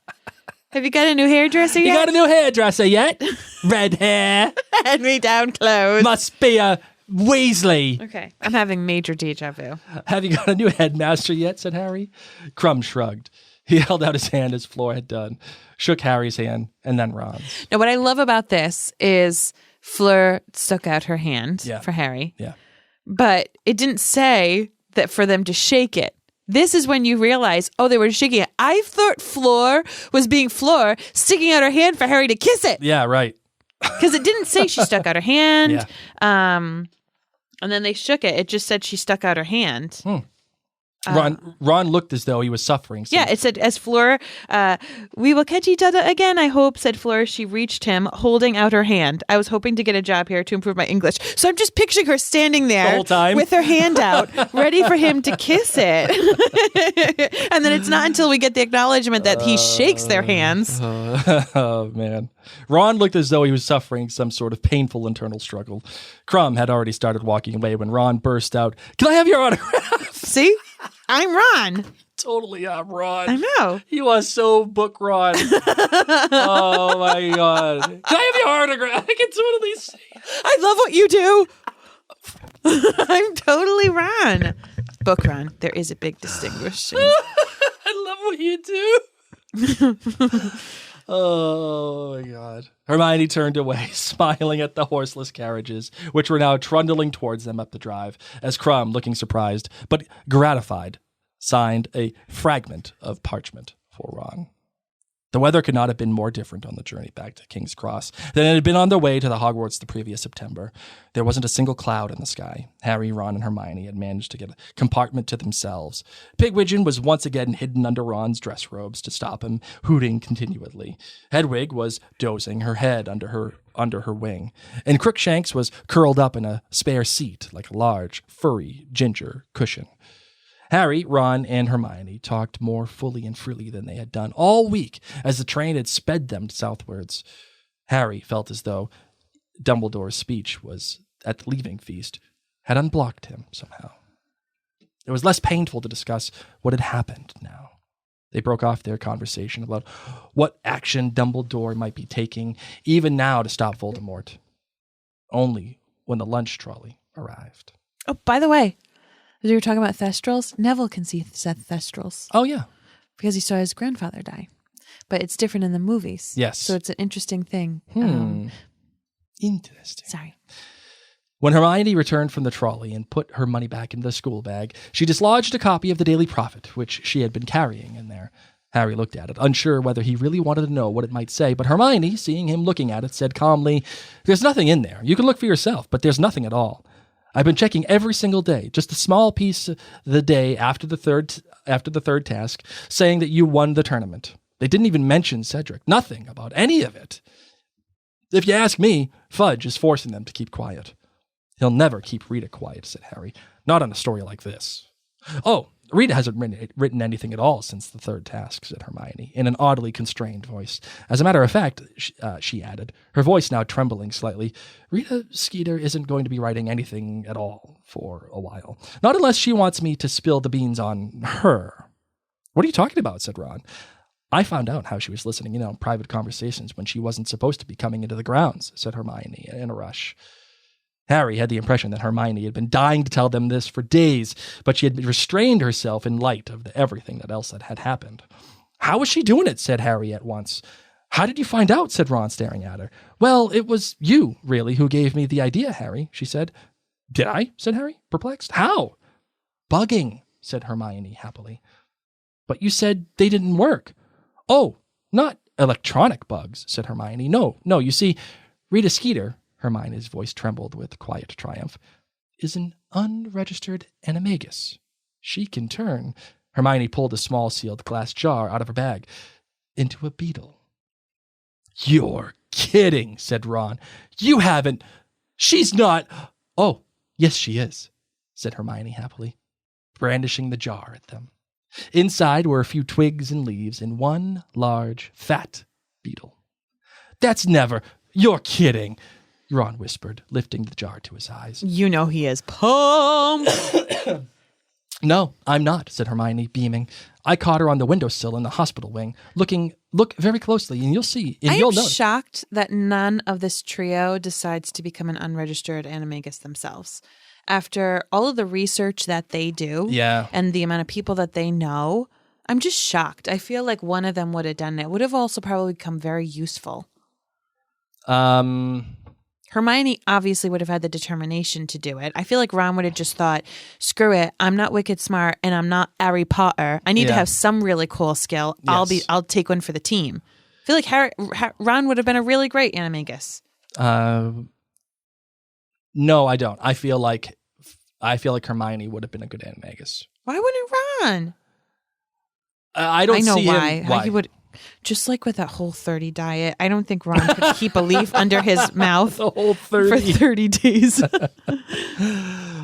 Have you got a new hairdresser yet?
You got a new hairdresser yet? Red hair.
Hand-me-down clothes.
Must be a Weasley.
Okay, I'm having major deja vu.
Have you got a new headmaster yet? Said Harry. Crumb shrugged. He held out his hand as Fleur had done, shook Harry's hand, and then Ron's.
Now, what I love about this is Fleur stuck out her hand for Harry.
Yeah.
But it didn't say that for them to shake it. This is when you realize, they were shaking it. I thought Fleur was being Fleur, sticking out her hand for Harry to kiss it.
Yeah, right.
Because it didn't say she stuck out her hand. Yeah. And then they shook it. It just said she stuck out her hand.
Ron looked as though he was suffering.
Yeah, it said, as Fleur, we will catch each other again, I hope, said Fleur. She reached him, holding out her hand. I was hoping to get a job here to improve my English. So I'm just picturing her standing there
the whole time
with her hand out, ready for him to kiss it. And then it's not until we get the acknowledgement that he shakes their hands.
Oh, man. Ron looked as though he was suffering some sort of painful internal struggle. Crumb had already started walking away when Ron burst out, "Can I have your autograph?"
See? I'm Ron.
Totally, I'm Ron.
I know.
He was so book Ron. Oh, my God. Can I have your autograph? I can totally see it.
I love what you do. I'm totally Ron. Book Ron. There is a big distinguishing.
I love what you do. Oh, my God. Hermione turned away, smiling at the horseless carriages, which were now trundling towards them up the drive, as Crumb, looking surprised, but gratified, signed a fragment of parchment for Ron. The weather could not have been more different on the journey back to King's Cross than it had been on their way to the Hogwarts the previous September. There wasn't a single cloud in the sky. Harry, Ron, and Hermione had managed to get a compartment to themselves. Pigwidgeon was once again hidden under Ron's dress robes to stop him hooting continually. Hedwig was dozing, her head under her wing, and Crookshanks was curled up in a spare seat like a large, furry ginger cushion. Harry, Ron, and Hermione talked more fully and freely than they had done all week as the train had sped them southwards. Harry felt as though Dumbledore's speech was at the leaving feast had unblocked him somehow. It was less painful to discuss what had happened now. They broke off their conversation about what action Dumbledore might be taking even now to stop Voldemort. Only when the lunch trolley arrived.
Oh, by the way, as we were talking about Thestrals, Neville can see Thestrals.
Oh, yeah.
Because he saw his grandfather die. But it's different in the movies.
Yes.
So it's an interesting thing.
Interesting.
Sorry.
When Hermione returned from the trolley and put her money back into the school bag, she dislodged a copy of the Daily Prophet, which she had been carrying in there. Harry looked at it, unsure whether he really wanted to know what it might say, but Hermione, seeing him looking at it, said calmly, "There's nothing in there. You can look for yourself, but there's nothing at all. I've been checking every single day, just a small piece of the day after the third task, saying that you won the tournament. They didn't even mention Cedric. Nothing about any of it. If you ask me, Fudge is forcing them to keep quiet." "He'll never keep Rita quiet," said Harry. "Not on a story like this." "Oh, Rita hasn't written anything at all since the third task," said Hermione, in an oddly constrained voice. "As a matter of fact," she added, her voice now trembling slightly, "Rita Skeeter isn't going to be writing anything at all for a while. Not unless she wants me to spill the beans on her." "What are you talking about?" said Ron. "I found out how she was listening in on private conversations when she wasn't supposed to be coming into the grounds," said Hermione in a rush. Harry had the impression that Hermione had been dying to tell them this for days, but she had restrained herself in light of everything that else had happened. "How was she doing it?" said Harry at once. "How did you find out?" said Ron, staring at her. "Well, it was you, really, who gave me the idea, Harry," she said. "Did I?" said Harry, perplexed. "How?" "Bugging," said Hermione happily. "But you said they didn't work." "Oh, not electronic bugs," said Hermione. No, you see, Rita Skeeter," Hermione's voice trembled with quiet triumph, "is an unregistered animagus. She can turn," Hermione pulled a small sealed glass jar out of her bag, "into a beetle." "You're kidding," said Ron. "You haven't. She's not." "Oh, yes, she is," said Hermione happily, brandishing the jar at them. Inside were a few twigs and leaves and one large, fat beetle. "That's never. You're kidding," Ron whispered, lifting the jar to his eyes.
You know he is pumped.
"No, I'm not," said Hermione, beaming. "I caught her on the windowsill in the hospital wing. Look very closely, and you'll see. And you'll notice."
Shocked that none of this trio decides to become an unregistered animagus themselves. After all of the research that they do, and the amount of people that they know, I'm just shocked. I feel like one of them would have done it. Would have also probably become very useful. Hermione obviously would have had the determination to do it. I feel like Ron would have just thought, screw it, I'm not wicked smart and I'm not Harry Potter. I need to have some really cool skill.
Yes.
I'll take one for the team. I feel like Ron would have been a really great animagus.
No, I don't. I feel like Hermione would have been a good animagus.
Why wouldn't Ron?
I don't
know
see
why.
him.
How he would, just like with that Whole30 diet, I don't think Ron could keep a leaf under his mouth
The Whole30
for 30 days. Isn't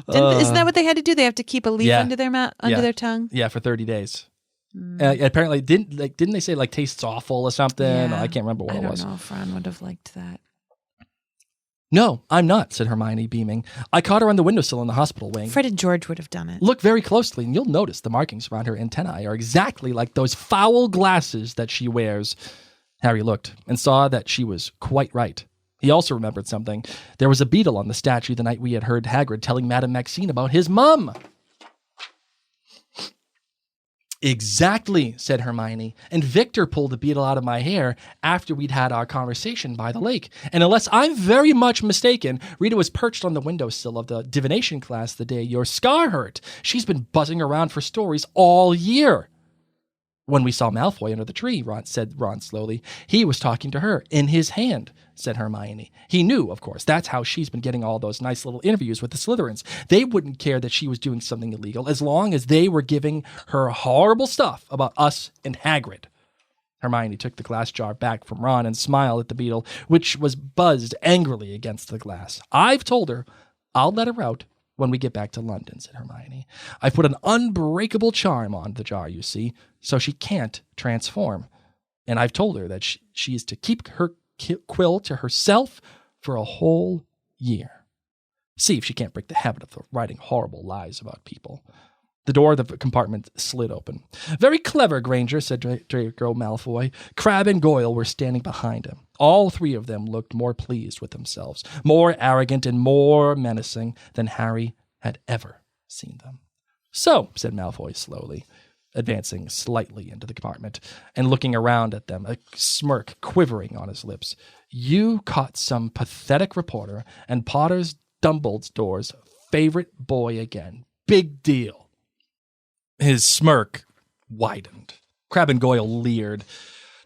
that what they had to do? They have to keep a leaf under their mouth, under their tongue.
Yeah, for 30 days. Apparently, didn't they say like tastes awful or something?
Yeah.
I can't remember what it was.
I don't know if Ron would have liked that.
"No, I'm not," said Hermione, beaming. "I caught her on the windowsill in the hospital wing.
Fred and George would have done it.
Look very closely, and you'll notice the markings around her antennae are exactly like those foul glasses that she wears." Harry looked and saw that she was quite right. He also remembered something. There was a beetle on the statue the night we had heard Hagrid telling Madame Maxine about his mum. "Exactly," said Hermione, "and Victor pulled the beetle out of my hair after we'd had our conversation by the lake. And unless I'm very much mistaken, Rita was perched on the windowsill of the divination class the day your scar hurt. She's been buzzing around for stories all year." "When we saw Malfoy under the tree," said Ron slowly, "he was talking to her in his hand," said Hermione. "He knew, of course. That's how she's been getting all those nice little interviews with the Slytherins. They wouldn't care that she was doing something illegal as long as they were giving her horrible stuff about us and Hagrid." Hermione took the glass jar back from Ron and smiled at the beetle, which was buzzed angrily against the glass. "I've told her I'll let her out when we get back to London," said Hermione. "I've put an unbreakable charm on the jar, you see, so she can't transform. And I've told her that she is to keep her quill to herself for a whole year. See if she can't break the habit of writing horrible lies about people." The door of the compartment slid open. "Very clever, Granger," said Draco Malfoy. Crabbe and Goyle were standing behind him. All three of them looked more pleased with themselves, more arrogant and more menacing than Harry had ever seen them. "So," said Malfoy slowly, advancing slightly into the compartment and looking around at them, a smirk quivering on his lips, "you caught some pathetic reporter and Potter's Dumbledore's favorite boy again. Big deal." His smirk widened. Crabbe and Goyle leered.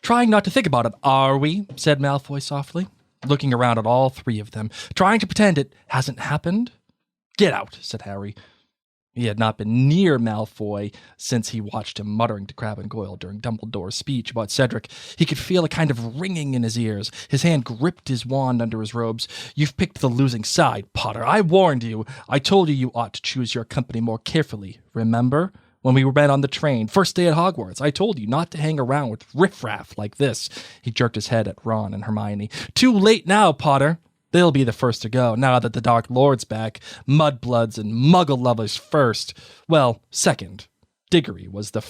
"Trying not to think about it, are we?" said Malfoy softly, looking around at all three of them. "Trying to pretend it hasn't happened?" "Get out," said Harry. He had not been near Malfoy since he watched him muttering to Crabbe and Goyle during Dumbledore's speech about Cedric. He could feel a kind of ringing in his ears. His hand gripped his wand under his robes. "You've picked the losing side, Potter. I warned you. I told you ought to choose your company more carefully. Remember? When we met on the train, first day at Hogwarts, I told you not to hang around with riffraff like this." He jerked his head at Ron and Hermione. "Too late now, Potter. They'll be the first to go, now that the Dark Lord's back. Mudbloods and Muggle lovers first. Well, second. Diggory was the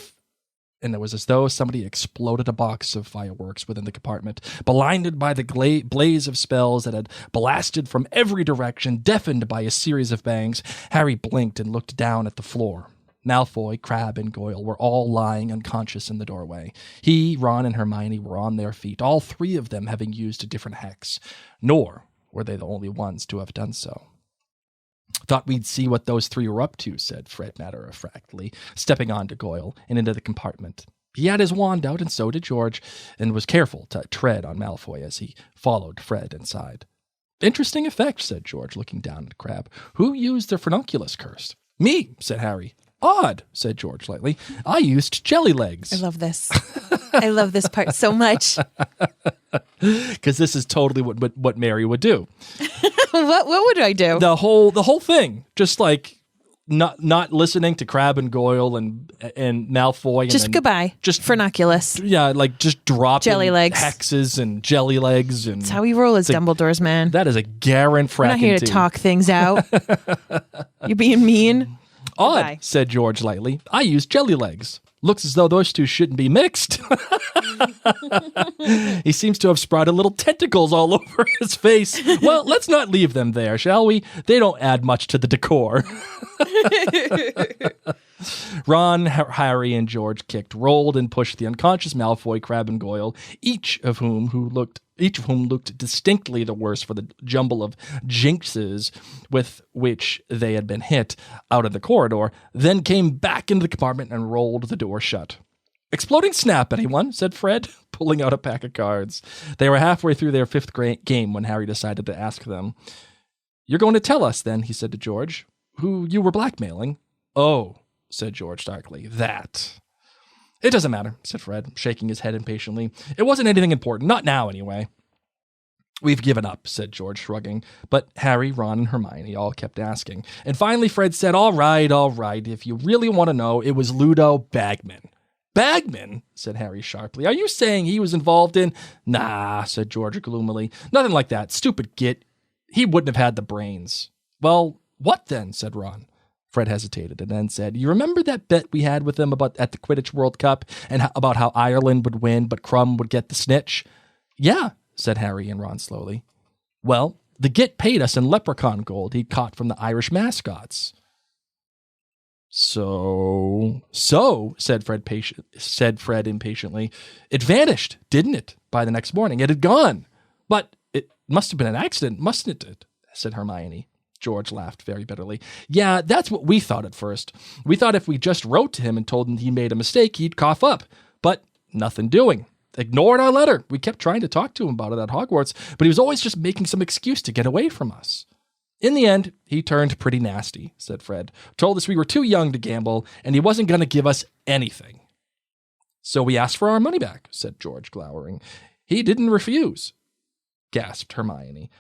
and it was as though somebody exploded a box of fireworks within the compartment. Blinded by the blaze of spells that had blasted from every direction, deafened by a series of bangs, Harry blinked and looked down at the floor. Malfoy, Crabbe, and Goyle were all lying unconscious in the doorway. He, Ron, and Hermione were on their feet, all three of them having used a different hex. Nor were they the only ones to have done so. "Thought we'd see what those three were up to," said Fred matter-of-factly, stepping onto Goyle and into the compartment. He had his wand out, and so did George, and was careful to tread on Malfoy as he followed Fred inside. "Interesting effect," said George, looking down at Crabbe. "Who used the Furnunculus curse?" "Me," said Harry. "Odd," said George lightly. "I used jelly legs."
I love this. I love this part so much.
Because this is totally what Mary would do.
What would I do?
The whole thing, just like not listening to Crabbe and Goyle and Malfoy.
Just
and
goodbye. Just Furnunculus.
Yeah, like just dropping
jelly legs,
hexes and jelly legs, and
that's how we roll as Dumbledore's man.
That is a guarantee.
We're not here to talk things out. You're being mean.
"Odd,"
goodbye,
said George lightly. "I used jelly legs. Looks as though those two shouldn't be mixed." He seems to have sprouted little tentacles all over his face. "Well, let's not leave them there, shall we? They don't add much to the decor." Ron, Harry, and George kicked, rolled, and pushed the unconscious Malfoy, Crabbe, and Goyle, each of whom looked distinctly the worse for the jumble of jinxes with which they had been hit, out of the corridor, then came back into the compartment and rolled the door shut. "Exploding snap, anyone?" said Fred, pulling out a pack of cards. They were halfway through their fifth game when Harry decided to ask them. "You're going to tell us, then," he said to George, "who you were blackmailing?" "Oh," said George darkly, "that." "It doesn't matter," said Fred, shaking his head impatiently. "It wasn't anything important. Not now, anyway." "We've given up," said George, shrugging. But Harry, Ron, and Hermione all kept asking. And finally Fred said, all right. If you really want to know, it was Ludo Bagman." "Bagman?" said Harry sharply. "Are you saying he was involved in—" "Nah," said George gloomily. "Nothing like that. Stupid git. He wouldn't have had the brains." "Well, what then?" said Ron. Fred hesitated and then said, "You remember that bet we had with him at the Quidditch World Cup and about how Ireland would win but Crumb would get the snitch?" "Yeah," said Harry and Ron slowly. "Well, the git paid us in leprechaun gold he'd caught from the Irish mascots." So, said Fred impatiently. "It vanished, didn't it, by the next morning? It had gone. But it must have been an accident, mustn't it?" said Hermione. George laughed very bitterly. "Yeah, that's what we thought at first. We thought if we just wrote to him and told him he made a mistake, he'd cough up. But nothing doing. Ignored our letter. We kept trying to talk to him about it at Hogwarts, but he was always just making some excuse to get away from us. In the end, he turned pretty nasty," said Fred. "Told us we were too young to gamble, and he wasn't going to give us anything." "So we asked for our money back," said George, glowering. "He didn't refuse," gasped Hermione.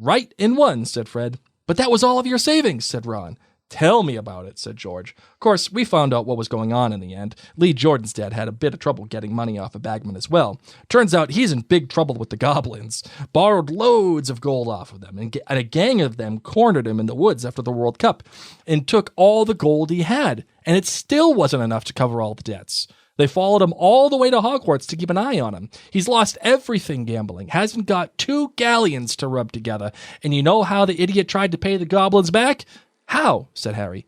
"Right in one," said Fred. "But that was all of your savings," said Ron. "Tell me about it," said George. "Of course, we found out what was going on in the end. Lee Jordan's dad had a bit of trouble getting money off of Bagman as well. Turns out he's in big trouble with the goblins. Borrowed loads of gold off of them, and a gang of them cornered him in the woods after the World Cup and took all the gold he had, and it still wasn't enough to cover all the debts. They followed him all the way to Hogwarts to keep an eye on him. He's lost everything gambling, hasn't got 2 galleons to rub together, and you know how the idiot tried to pay the goblins back?" "How?" said Harry.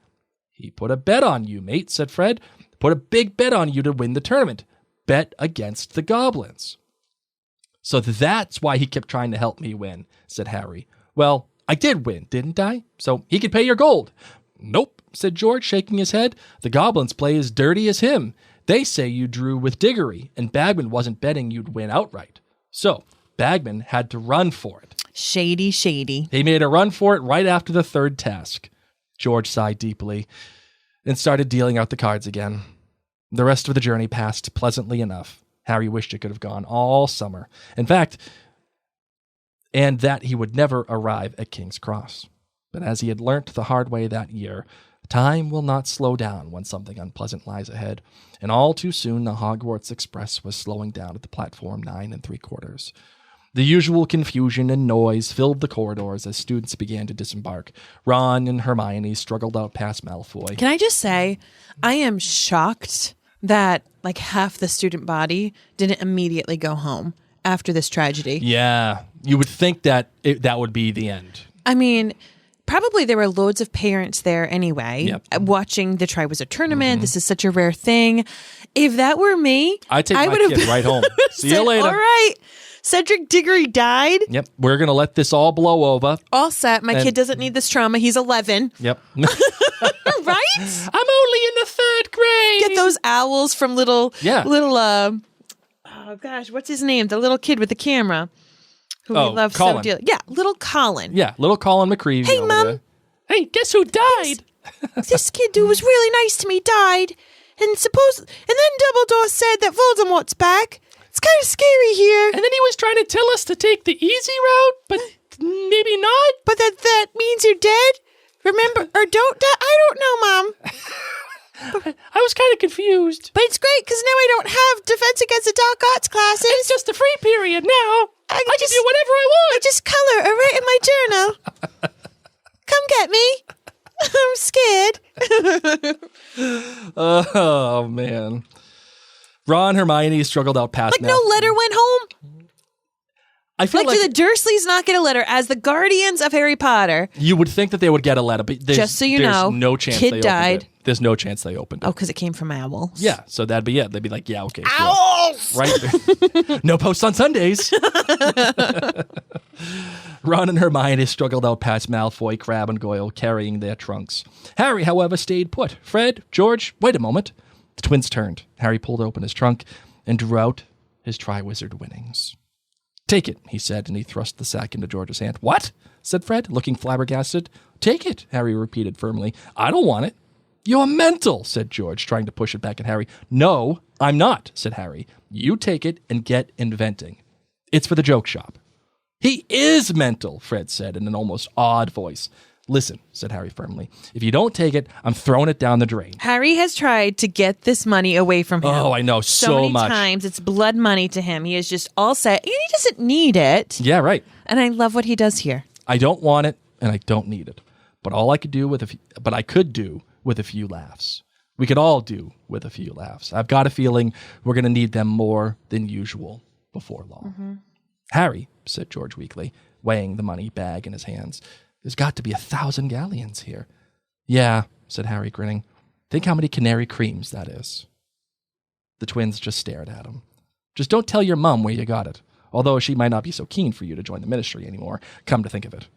"He put a bet on you, mate," said Fred. "Put a big bet on you to win the tournament. Bet against the goblins." "So that's why he kept trying to help me win," said Harry. "Well, I did win, didn't I? So he could pay your gold." "Nope," said George, shaking his head. "The goblins play as dirty as him. They say you drew with Diggory, and Bagman wasn't betting you'd win outright. So Bagman had to run for it."
Shady.
"He made a run for it right after the third task." George sighed deeply and started dealing out the cards again. The rest of the journey passed pleasantly enough. Harry wished it could have gone all summer. In fact, and that he would never arrive at King's Cross. But as he had learnt the hard way that year, time will not slow down when something unpleasant lies ahead, and all too soon the Hogwarts Express was slowing down at the platform 9 3/4. The usual confusion and noise filled the corridors as students began to disembark. Ron and Hermione struggled out past Malfoy.
Can I just say, I am shocked that like half the student body didn't immediately go home after this tragedy.
Yeah. You would think that that would be the end.
I mean, probably there were loads of parents there anyway, watching the Triwizard Tournament. This is such a rare thing. If that were me,
I'd take my kid right home. See you later.
All right. Cedric Diggory died.
Yep. We're going to let this all blow over.
All set. My kid doesn't need this trauma. He's 11.
Yep.
Right?
I'm only in the 3rd grade.
Get those owls from little, oh gosh, what's his name? The little kid with the camera who we love
Colin.
so dearly. Yeah, little Colin.
Yeah, little Colin McCreavy.
Hey, Mom.
There. Hey, guess who died?
This kid who was really nice to me died. And then Dumbledore said that Voldemort's back. It's kind of scary here.
And then he was trying to tell us to take the easy route, but maybe not.
But that means you're dead? Remember, or don't die? I don't know, Mom.
I was kind of confused.
But it's great because now I don't have Defense Against the Dark Arts classes.
It's just a free period now. I can do whatever I
I
want.
just color or write in my journal. Come get me. I'm scared.
Oh, man. Ron, Hermione struggled out past
no letter went home?
I feel like
do the Dursleys not get a letter as the guardians of Harry Potter?
You would think that they would get a letter, but
just so you know,
there's no chance
kid
they
died.
opened it. There's no chance they opened it.
Oh, because it came from owls.
Yeah, so that'd be it. They'd be like, yeah, okay.
Owls!
Sure. Right? No posts on Sundays. Ron and Hermione struggled out past Malfoy, Crabbe, and Goyle, carrying their trunks. Harry, however, stayed put. Fred, George, wait a moment. The twins turned. Harry pulled open his trunk and drew out his Triwizard winnings. Take it, he said, and he thrust the sack into George's hand. What? Said Fred, looking flabbergasted. Take it, Harry repeated firmly. I don't want it. You're mental, said George, trying to push it back at Harry. No, I'm not, said Harry. You take it and get inventing. It's for the joke shop. He is mental, Fred said in an almost awed voice. Listen, said Harry firmly. If you don't take it, I'm throwing it down the drain.
Harry has tried to get this money away from him.
Oh, I know, so
many
much.
times. It's blood money to him. He is just all set. And he doesn't need it.
Yeah, right.
And I love what he does here.
I don't want it, and I don't need it. But I could do with a few laughs. We could all do with a few laughs. I've got a feeling we're going to need them more than usual before long. Mm-hmm. Harry, said George weakly, weighing the money bag in his hands, there's got to be 1,000 galleons here. Yeah, said Harry, grinning. Think how many canary creams that is. The twins just stared at him. Just don't tell your mum where you got it, although she might not be so keen for you to join the ministry anymore, come to think of it.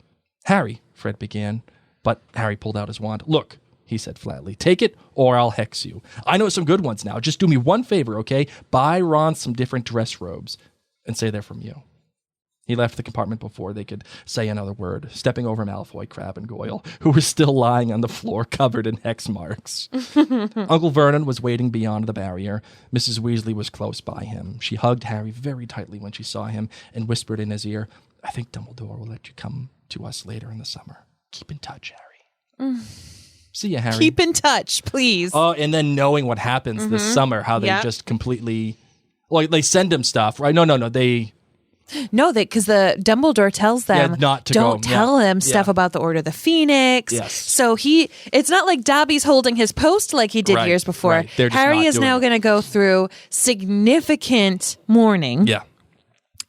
Harry, Fred began, but Harry pulled out his wand. Look, he said flatly, take it or I'll hex you. I know some good ones now. Just do me one favor, okay? Buy Ron some different dress robes and say they're from you. He left the compartment before they could say another word, stepping over Malfoy, Crabbe, and Goyle, who were still lying on the floor covered in hex marks. Uncle Vernon was waiting beyond the barrier. Mrs. Weasley was close by him. She hugged Harry very tightly when she saw him and whispered in his ear, I think Dumbledore will let you come to us later in the summer. Keep in touch, Harry. See ya, Harry.
Keep in touch, please.
Oh, and then knowing what happens this summer, how they just completely... Like, they send him stuff, right? No,
No, because the Dumbledore tells them
not to
don't
go.
tell him stuff about the Order of the Phoenix.
Yes.
So it's not like Dobby's holding his post like he did years before.
Right. They're just
Harry
not
is
doing
now
it.
going to go through significant mourning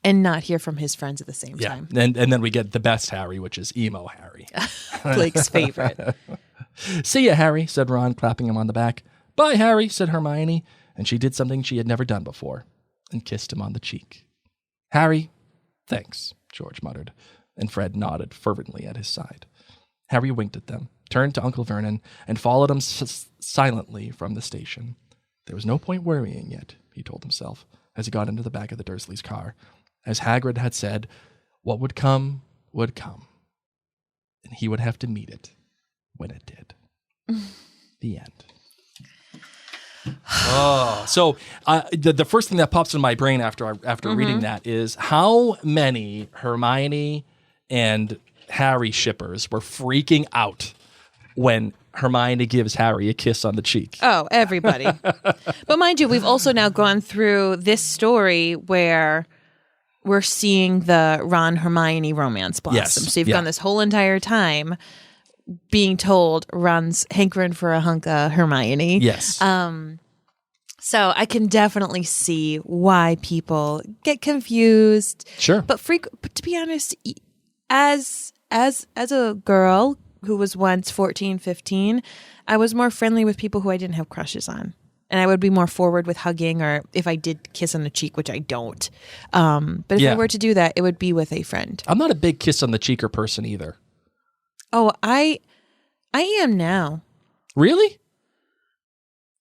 and not hear from his friends at the same time.
And then we get the best Harry, which is emo Harry.
Blake's favorite.
See ya, Harry, said Ron, clapping him on the back. Bye, Harry, said Hermione, and she did something she had never done before and kissed him on the cheek. Harry, thanks, George muttered, and Fred nodded fervently at his side. Harry winked at them, turned to Uncle Vernon, and followed him silently from the station. There was no point worrying yet, he told himself, as he got into the back of the Dursleys' car. As Hagrid had said, what would come, and he would have to meet it when it did. The end. So the first thing that pops in my brain after reading that is how many Hermione and Harry shippers were freaking out when Hermione gives Harry a kiss on the cheek.
Oh, everybody. But mind you, we've also now gone through this story where we're seeing the Ron-Hermione romance blossom.
Yes.
So you've gone this whole entire time being told Ron's hankering for a hunk of Hermione.
Yes.
So I can definitely see why people get confused.
Sure.
But to be honest, as a girl who was once 14, 15, I was more friendly with people who I didn't have crushes on. And I would be more forward with hugging, or if I did kiss on the cheek, which I don't. But if I were to do that, it would be with a friend.
I'm not a big kiss on the cheeker person either.
Oh, I am now.
Really?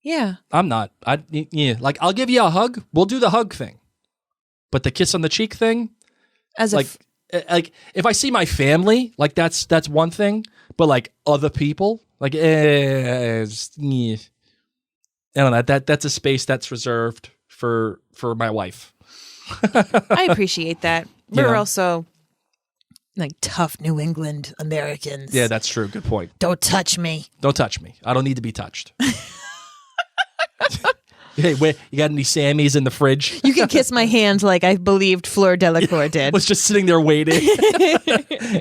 Yeah.
I'm not. Like, I'll give you a hug. We'll do the hug thing. But the kiss on the cheek thing, like if I see my family, like that's one thing. But like other people, like I don't know. That's a space that's reserved for my wife.
I appreciate that. We're also like tough New England Americans.
Yeah, that's true. Good point.
Don't touch me.
Don't touch me. I don't need to be touched. Hey, wait, you got any Sammys in the fridge?
You can kiss my hand like I believed Fleur Delacour did.
Was just sitting there waiting.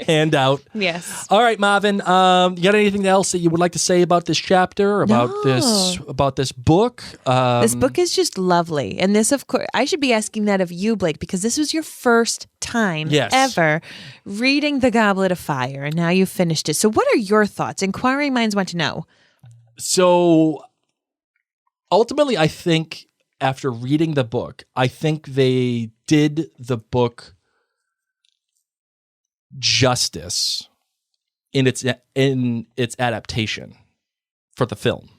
Hand out.
Yes.
All right, Marvin. You got anything else that you would like to say about this chapter, about this book?
This book is just lovely. And this, of course, I should be asking that of you, Blake, because this was your first time ever reading The Goblet of Fire, and now you've finished it. So what are your thoughts? Inquiring minds want to know.
So ultimately, I think after reading the book, I think they did the book justice in its adaptation for the film.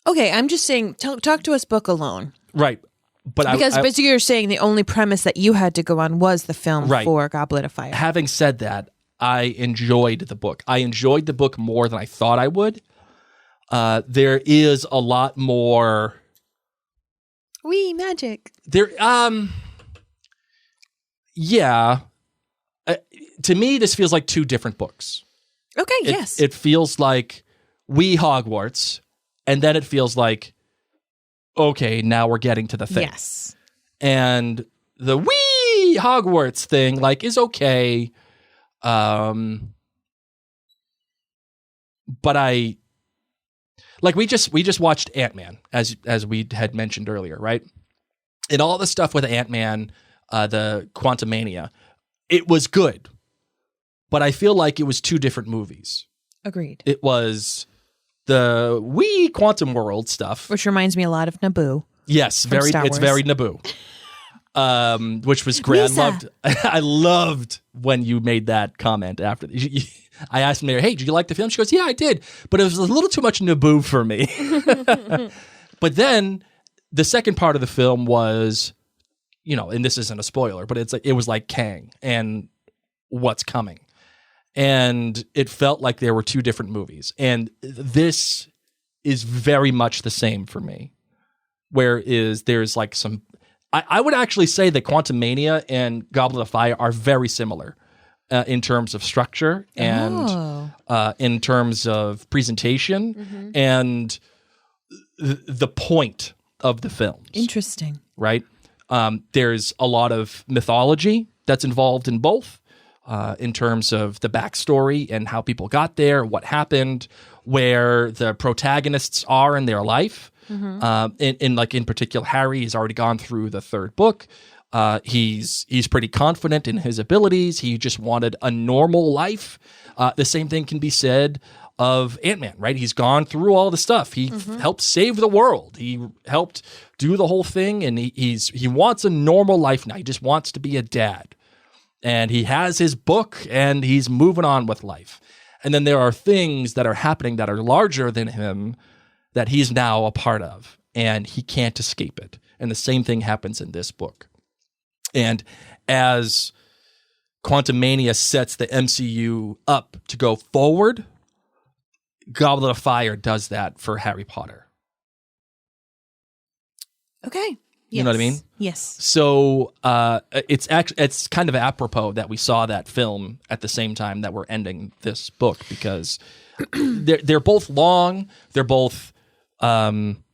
Okay, I'm just saying, talk to us book alone.
Right. But
because you're saying the only premise that you had to go on was the film for Goblet of Fire.
Having said that, I enjoyed the book. I enjoyed the book more than I thought I would. There is a lot more.
Magic.
There, yeah. To me, this feels like two different books.
Okay, yes.
It feels like Hogwarts, and then it feels like, okay, now we're getting to the thing.
Yes.
And the Hogwarts thing, like, is okay. But we just watched Ant-Man, as we had mentioned earlier, right? And all the stuff with Ant-Man, the Quantumania, it was good. But I feel like it was two different movies.
Agreed.
It was the Quantum World stuff,
which reminds me a lot of Naboo.
Yes, it's very Naboo. Which was great. I loved when you made that comment after. I asked Mary, hey, did you like the film? She goes, yeah, I did. But it was a little too much Naboo for me. But then the second part of the film was, and this isn't a spoiler, but it was like Kang and what's coming. And it felt like there were two different movies. And this is very much the same for me. Whereas there's like some... I would actually say that Quantumania and Goblet of Fire are very similar in terms of structure and in terms of presentation and the point of the films.
Interesting.
Right? There's a lot of mythology that's involved in both in terms of the backstory and how people got there, what happened, where the protagonists are in their life. In particular, Harry has already gone through the third book. He's pretty confident in his abilities. He just wanted a normal life. The same thing can be said of Ant-Man, right? He's gone through all the stuff. He helped save the world. He helped do the whole thing, and he wants a normal life now. He just wants to be a dad. And he has his book, and he's moving on with life. And then there are things that are happening that are larger than him that he's now a part of, and he can't escape it. And the same thing happens in this book. And as Quantumania sets the MCU up to go forward, Goblet of Fire does that for Harry Potter.
Okay. Yes.
You know what I mean?
Yes.
So it's kind of apropos that we saw that film at the same time that we're ending this book, because they're both long. They're both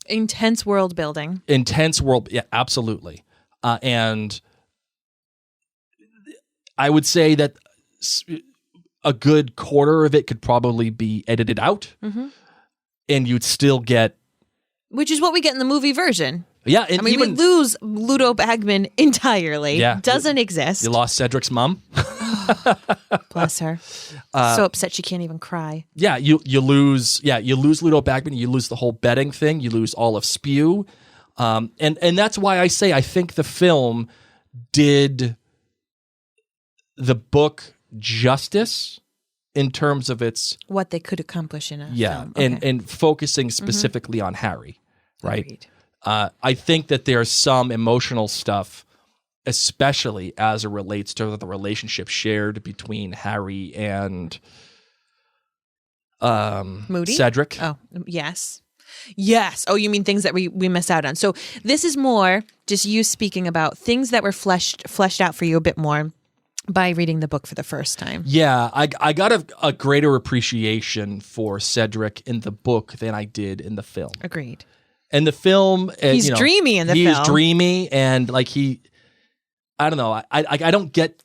intense world building.
Yeah, absolutely. And I would say that a good quarter of it could probably be edited out, and you'd still get
Which is what we get in the movie version.
Yeah, and
we lose Ludo Bagman entirely.
Yeah.
Doesn't exist.
You lost Cedric's mom.
Bless her. So upset she can't even cry.
Yeah, you lose Ludo Bagman, you lose the whole betting thing, you lose all of Spew. And that's why I say I think the film did the book justice in terms of its
what they could accomplish in a film.
and focusing specifically on Harry, right?
Agreed.
I think that there's some emotional stuff, especially as it relates to the relationship shared between Harry and
Moody?
Cedric.
Oh, yes. Yes. Oh, you mean things that we missed out on. So this is more just you speaking about things that were fleshed out for you a bit more by reading the book for the first time.
Yeah, I got a greater appreciation for Cedric in the book than I did in the film.
Agreed.
In the film,
he's dreamy in the film.
He's dreamy, and like I don't know. I don't get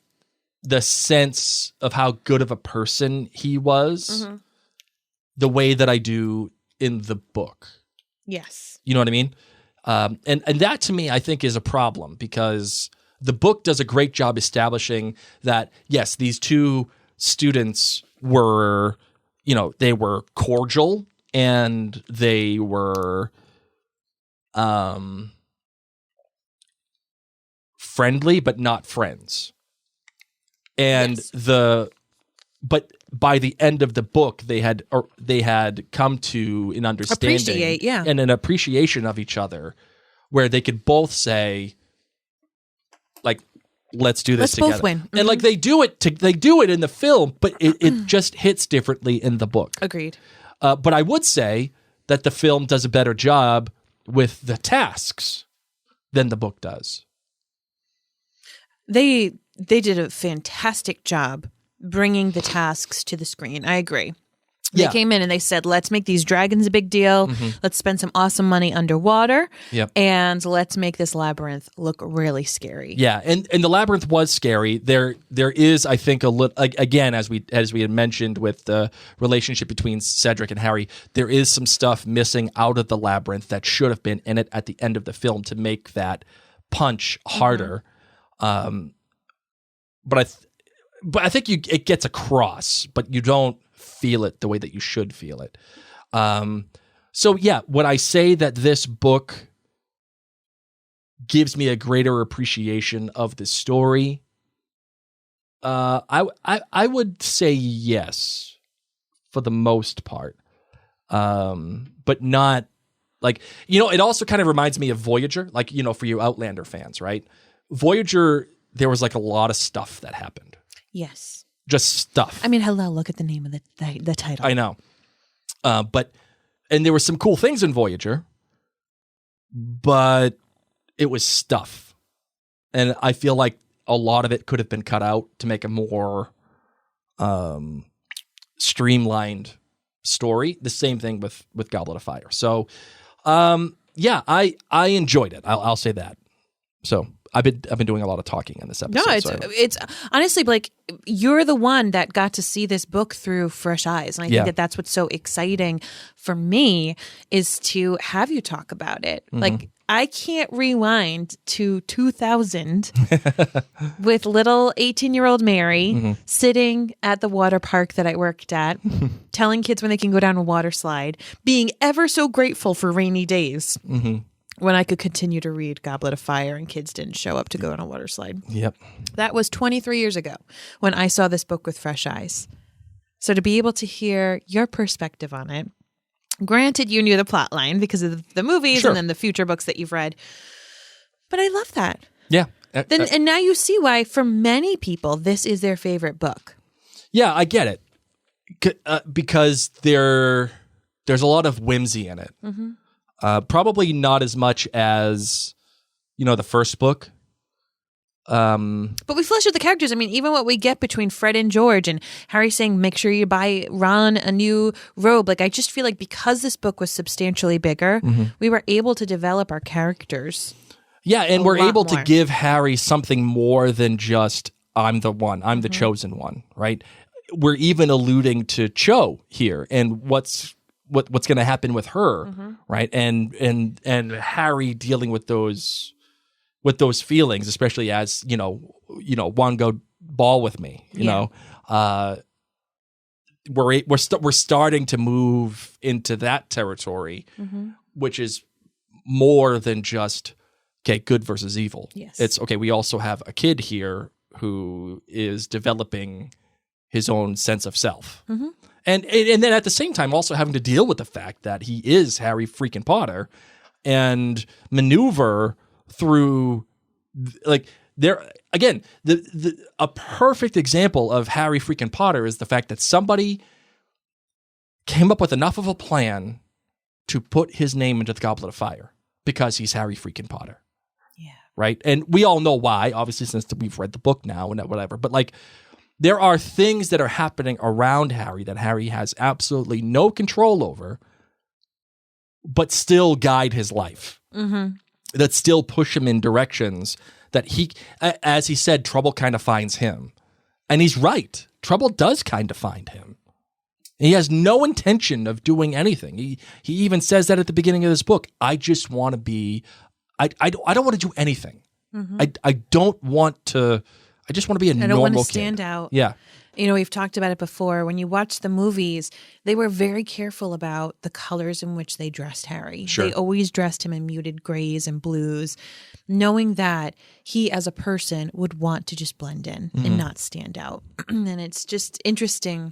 the sense of how good of a person he was the way that I do in the book.
Yes.
You know what I mean? And that to me, I think, is a problem because the book does a great job establishing that, yes, these two students were, they were cordial and they were friendly, but not friends. And
yes.
But by the end of the book, they had come to an understanding and an appreciation of each other, where they could both say, like, let's do this together.
Let's both win. Mm-hmm.
And like they do it in the film, but it just hits differently in the book.
Agreed.
But I would say that the film does a better job with the tasks than the book does.
They did a fantastic job bringing the tasks to the screen. I agree. They came in and they said, let's make these dragons a big deal. Let's spend some awesome money underwater.
Yep.
And let's make this labyrinth look really scary.
Yeah, and the labyrinth was scary. There is, I think, a little, again, as we had mentioned with the relationship between Cedric and Harry, there is some stuff missing out of the labyrinth that should have been in it at the end of the film to make that punch harder. But I think it gets across, but you don't feel it the way that you should feel it. So yeah, when I say that this book gives me a greater appreciation of the story, I would say yes for the most part, but not like, it also kind of reminds me of Voyager, like, for you Outlander fans, right? Voyager, there was like a lot of stuff that happened.
Yes.
Just stuff.
I mean, hello, look at the name of the title.
I know. And there were some cool things in Voyager, but it was stuff. And I feel like a lot of it could have been cut out to make a more streamlined story. The same thing with Goblet of Fire. So, yeah, I enjoyed it. I'll say that. So I've been doing a lot of talking in this episode.
No, it's honestly, Blake, you're the one that got to see this book through fresh eyes. And I think that's what's so exciting for me is to have you talk about it. Like, I can't rewind to 2000 with little 18-year-old Mary sitting at the water park that I worked at, telling kids when they can go down a water slide, being ever so grateful for rainy days. When I could continue to read Goblet of Fire and kids didn't show up to go on a water slide.
Yep.
That was 23 years ago when I saw this book with fresh eyes. So to be able to hear your perspective on it, granted you knew the plot line because of the movies and then the future books that you've read, but I love that.
Yeah.
And now you see why for many people this is their favorite book.
Yeah, I get it. Because there's a lot of whimsy in it. Probably not as much as, the first book.
But we flesh out the characters. I mean, even what we get between Fred and George and Harry saying, make sure you buy Ron a new robe. Like, I just feel like because this book was substantially bigger, we were able to develop our characters.
Yeah, and we're able to give Harry something more than just, I'm the one, I'm the chosen one, right? We're even alluding to Cho here and what's what's going to happen with her, right? And Harry dealing with those feelings, especially as one go ball with me, you know. We're starting to move into that territory, which is more than just good versus evil.
Yes.
It's okay. We also have a kid here who is developing his own sense of self, and then at the same time also having to deal with the fact that he is Harry freaking Potter, and maneuver through there again. A perfect example of Harry freaking Potter is the fact that somebody came up with enough of a plan to put his name into the Goblet of Fire because he's Harry freaking Potter.
Yeah.
Right? And we all know why, obviously, since we've read the book now and whatever. But like, there are things that are happening around Harry that Harry has absolutely no control over, but still guide his life. That still push him in directions that he, as he said, trouble kind of finds him. And he's right. Trouble does kind of find him. He has no intention of doing anything. He even says that at the beginning of this book. I just want to be, I don't want to do anything. I don't want to, I just want to be a normal kid. I don't want to
stand out.
Yeah.
You know, we've talked about it before. When you watch the movies, they were very careful about the colors in which they dressed Harry.
Sure.
They always dressed him in muted grays and blues, knowing that he as a person would want to just blend in and not stand out. And it's just interesting,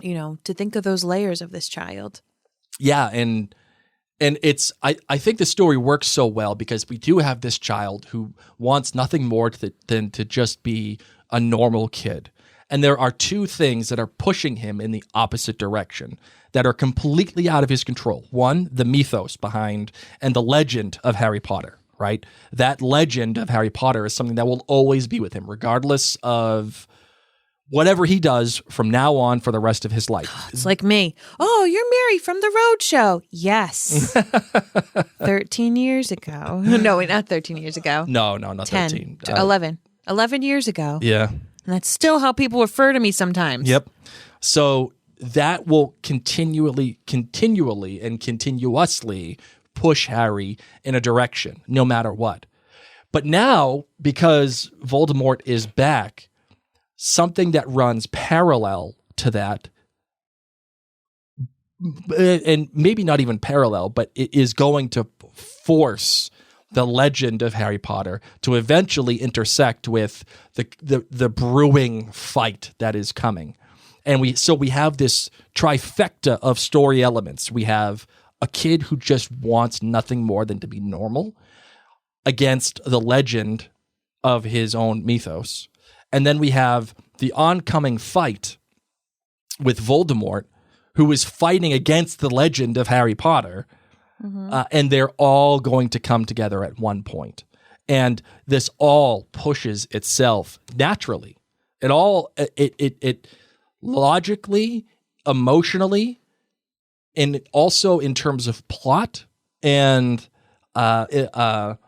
you know, to think of those layers of this child.
Yeah, and it's I think the story works so well because we do have this child who wants nothing more than to just be a normal kid. And there are two things that are pushing him in the opposite direction that are completely out of his control. One, the mythos behind and the legend of Harry Potter, right? That legend of Harry Potter is something that will always be with him, regardless of whatever he does from now on for the rest of his life.
It's like me. Oh, you're Mary from the Road Show. Yes. 13 years ago. No, wait, not 13 years ago.
No, not
10,
13.
11. 11 years ago.
Yeah.
And that's still how people refer to me sometimes.
Yep. So that will continually and continuously push Harry in a direction, no matter what. But now, because Voldemort is back, something that runs parallel to that, and maybe not even parallel, but it is going to force the legend of Harry Potter to eventually intersect with the brewing fight that is coming. And we have this trifecta of story elements. We have a kid who just wants nothing more than to be normal against the legend of his own mythos. And then we have the oncoming fight with Voldemort, who is fighting against the legend of Harry Potter. And they're all going to come together at one point. And this all pushes itself naturally. It logically, emotionally, and also in terms of plot and the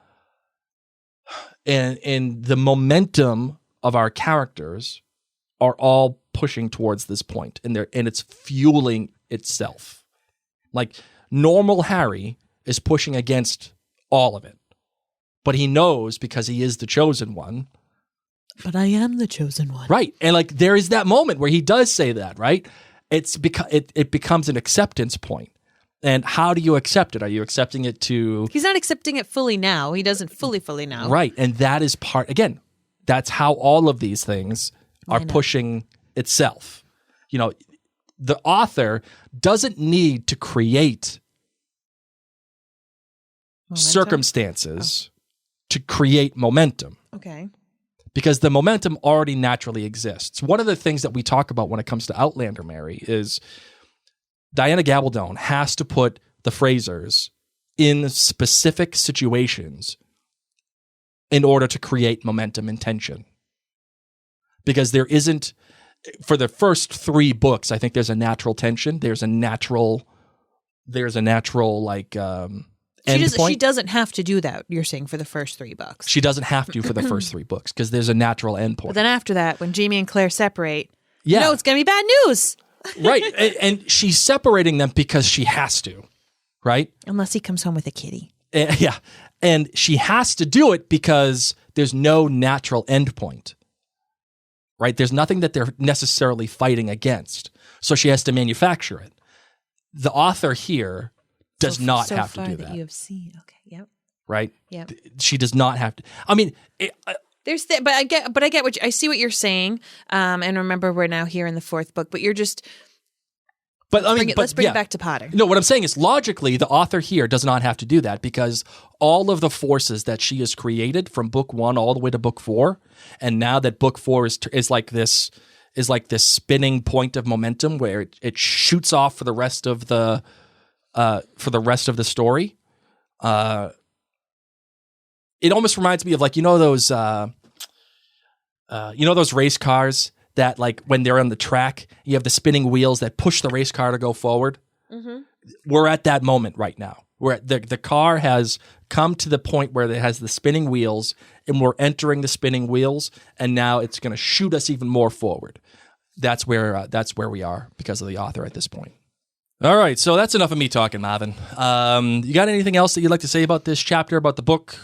momentum of our characters are all pushing towards this point, and it's fueling itself. Like, normal Harry is pushing against all of it, but he knows because he is the chosen one.
But I am the chosen one,
right? And like, there is that moment where he does say that, right? It's because it becomes an acceptance point. And how do you accept it? Are you accepting it to?
He's not accepting it fully now. He doesn't fully know.
Right, and that is part. Again, that's how all of these things are pushing itself. You know, the author doesn't need to create circumstances to create momentum.
Okay.
Because the momentum already naturally exists. One of the things that we talk about when it comes to Outlander, Mary, is Diana Gabaldon has to put the Frasers in specific situations in order to create momentum and tension. Because there isn't, for the first 3 books, I think there's a natural tension. There's a natural like
She doesn't have to do that, you're saying, for the first 3 books.
She doesn't have to for the first 3 books because there's a natural endpoint.
But then after that, when Jamie and Claire separate, you know it's going to be bad news.
Right. And she's separating them because she has to, right?
Unless he comes home with a kitty.
Yeah. And she has to do it because there's no natural endpoint, right? There's nothing that they're necessarily fighting against. So she has to manufacture it. The author here does not have to do that.
You have seen. Okay. Yep.
Right?
Yep.
She does not have to. I mean,
but I get I see what you're saying. And remember, we're now here in the fourth book, but you're just.
But I mean,
let's bring it back to Potter.
No, what I'm saying is logically, the author here does not have to do that because all of the forces that she has created from book 1 all the way to book 4, and now that book 4 is like this spinning point of momentum where it shoots off for the rest of the story. It almost reminds me of like those race cars that like when they're on the track, you have the spinning wheels that push the race car to go forward. Mm-hmm. We're at that moment right now. The car has come to the point where it has the spinning wheels, and we're entering the spinning wheels, and now it's going to shoot us even more forward. That's where we are because of the author at this point. All right, so that's enough of me talking, Marvin. You got anything else that you'd like to say about this chapter, about the book?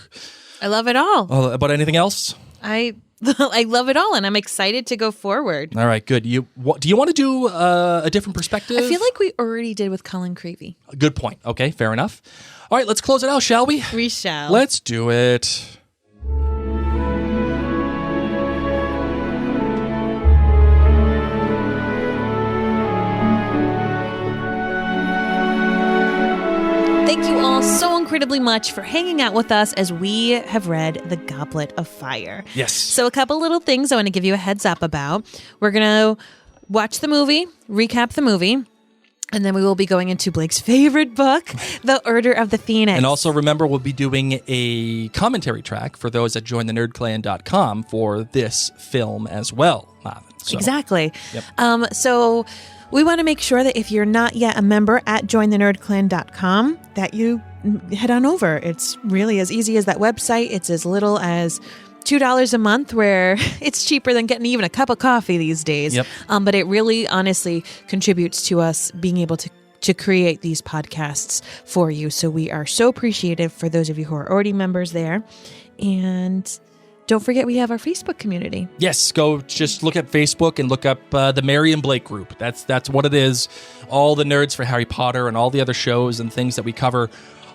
I love it all.
Oh, about anything else?
I love it all, and I'm excited to go forward.
All right, good. Do you want to do a different perspective?
I feel like we already did with Colin McCreavy.
Good point. Okay, fair enough. All right, let's close it out, shall we?
We shall.
Let's do it.
Thank you all so incredibly much for hanging out with us as we have read The Goblet of Fire.
Yes.
So a couple little things I want to give you a heads up about. We're going to watch the movie, recap the movie, and then we will be going into Blake's favorite book, The Order of the Phoenix.
And also remember, we'll be doing a commentary track for those at jointhenerdclan.com for this film as well, Marvin. So,
exactly.
Yep.
So we want to make sure that if you're not yet a member at jointhenerdclan.com, that you head on over. It's really as easy as that website. It's as little as $2 a month, where it's cheaper than getting even a cup of coffee these days.
Yep.
But it really honestly contributes to us being able to create these podcasts for you. So we are so appreciative for those of you who are already members there. And don't forget, we have our Facebook community.
Yes, go just look at Facebook and look up the Mary and Blake group. That's what it is. All the nerds for Harry Potter and all the other shows and things that we cover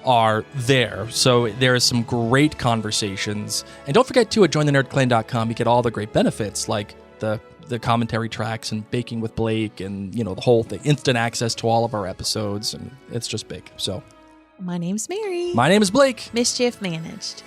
are there. So there is some great conversations. And don't forget, too, at jointhenerdclan.com, you get all the great benefits like the commentary tracks and baking with Blake and, the whole thing. Instant access to all of our episodes. And it's just big. So
my name's Mary.
My name is Blake.
Mischief managed.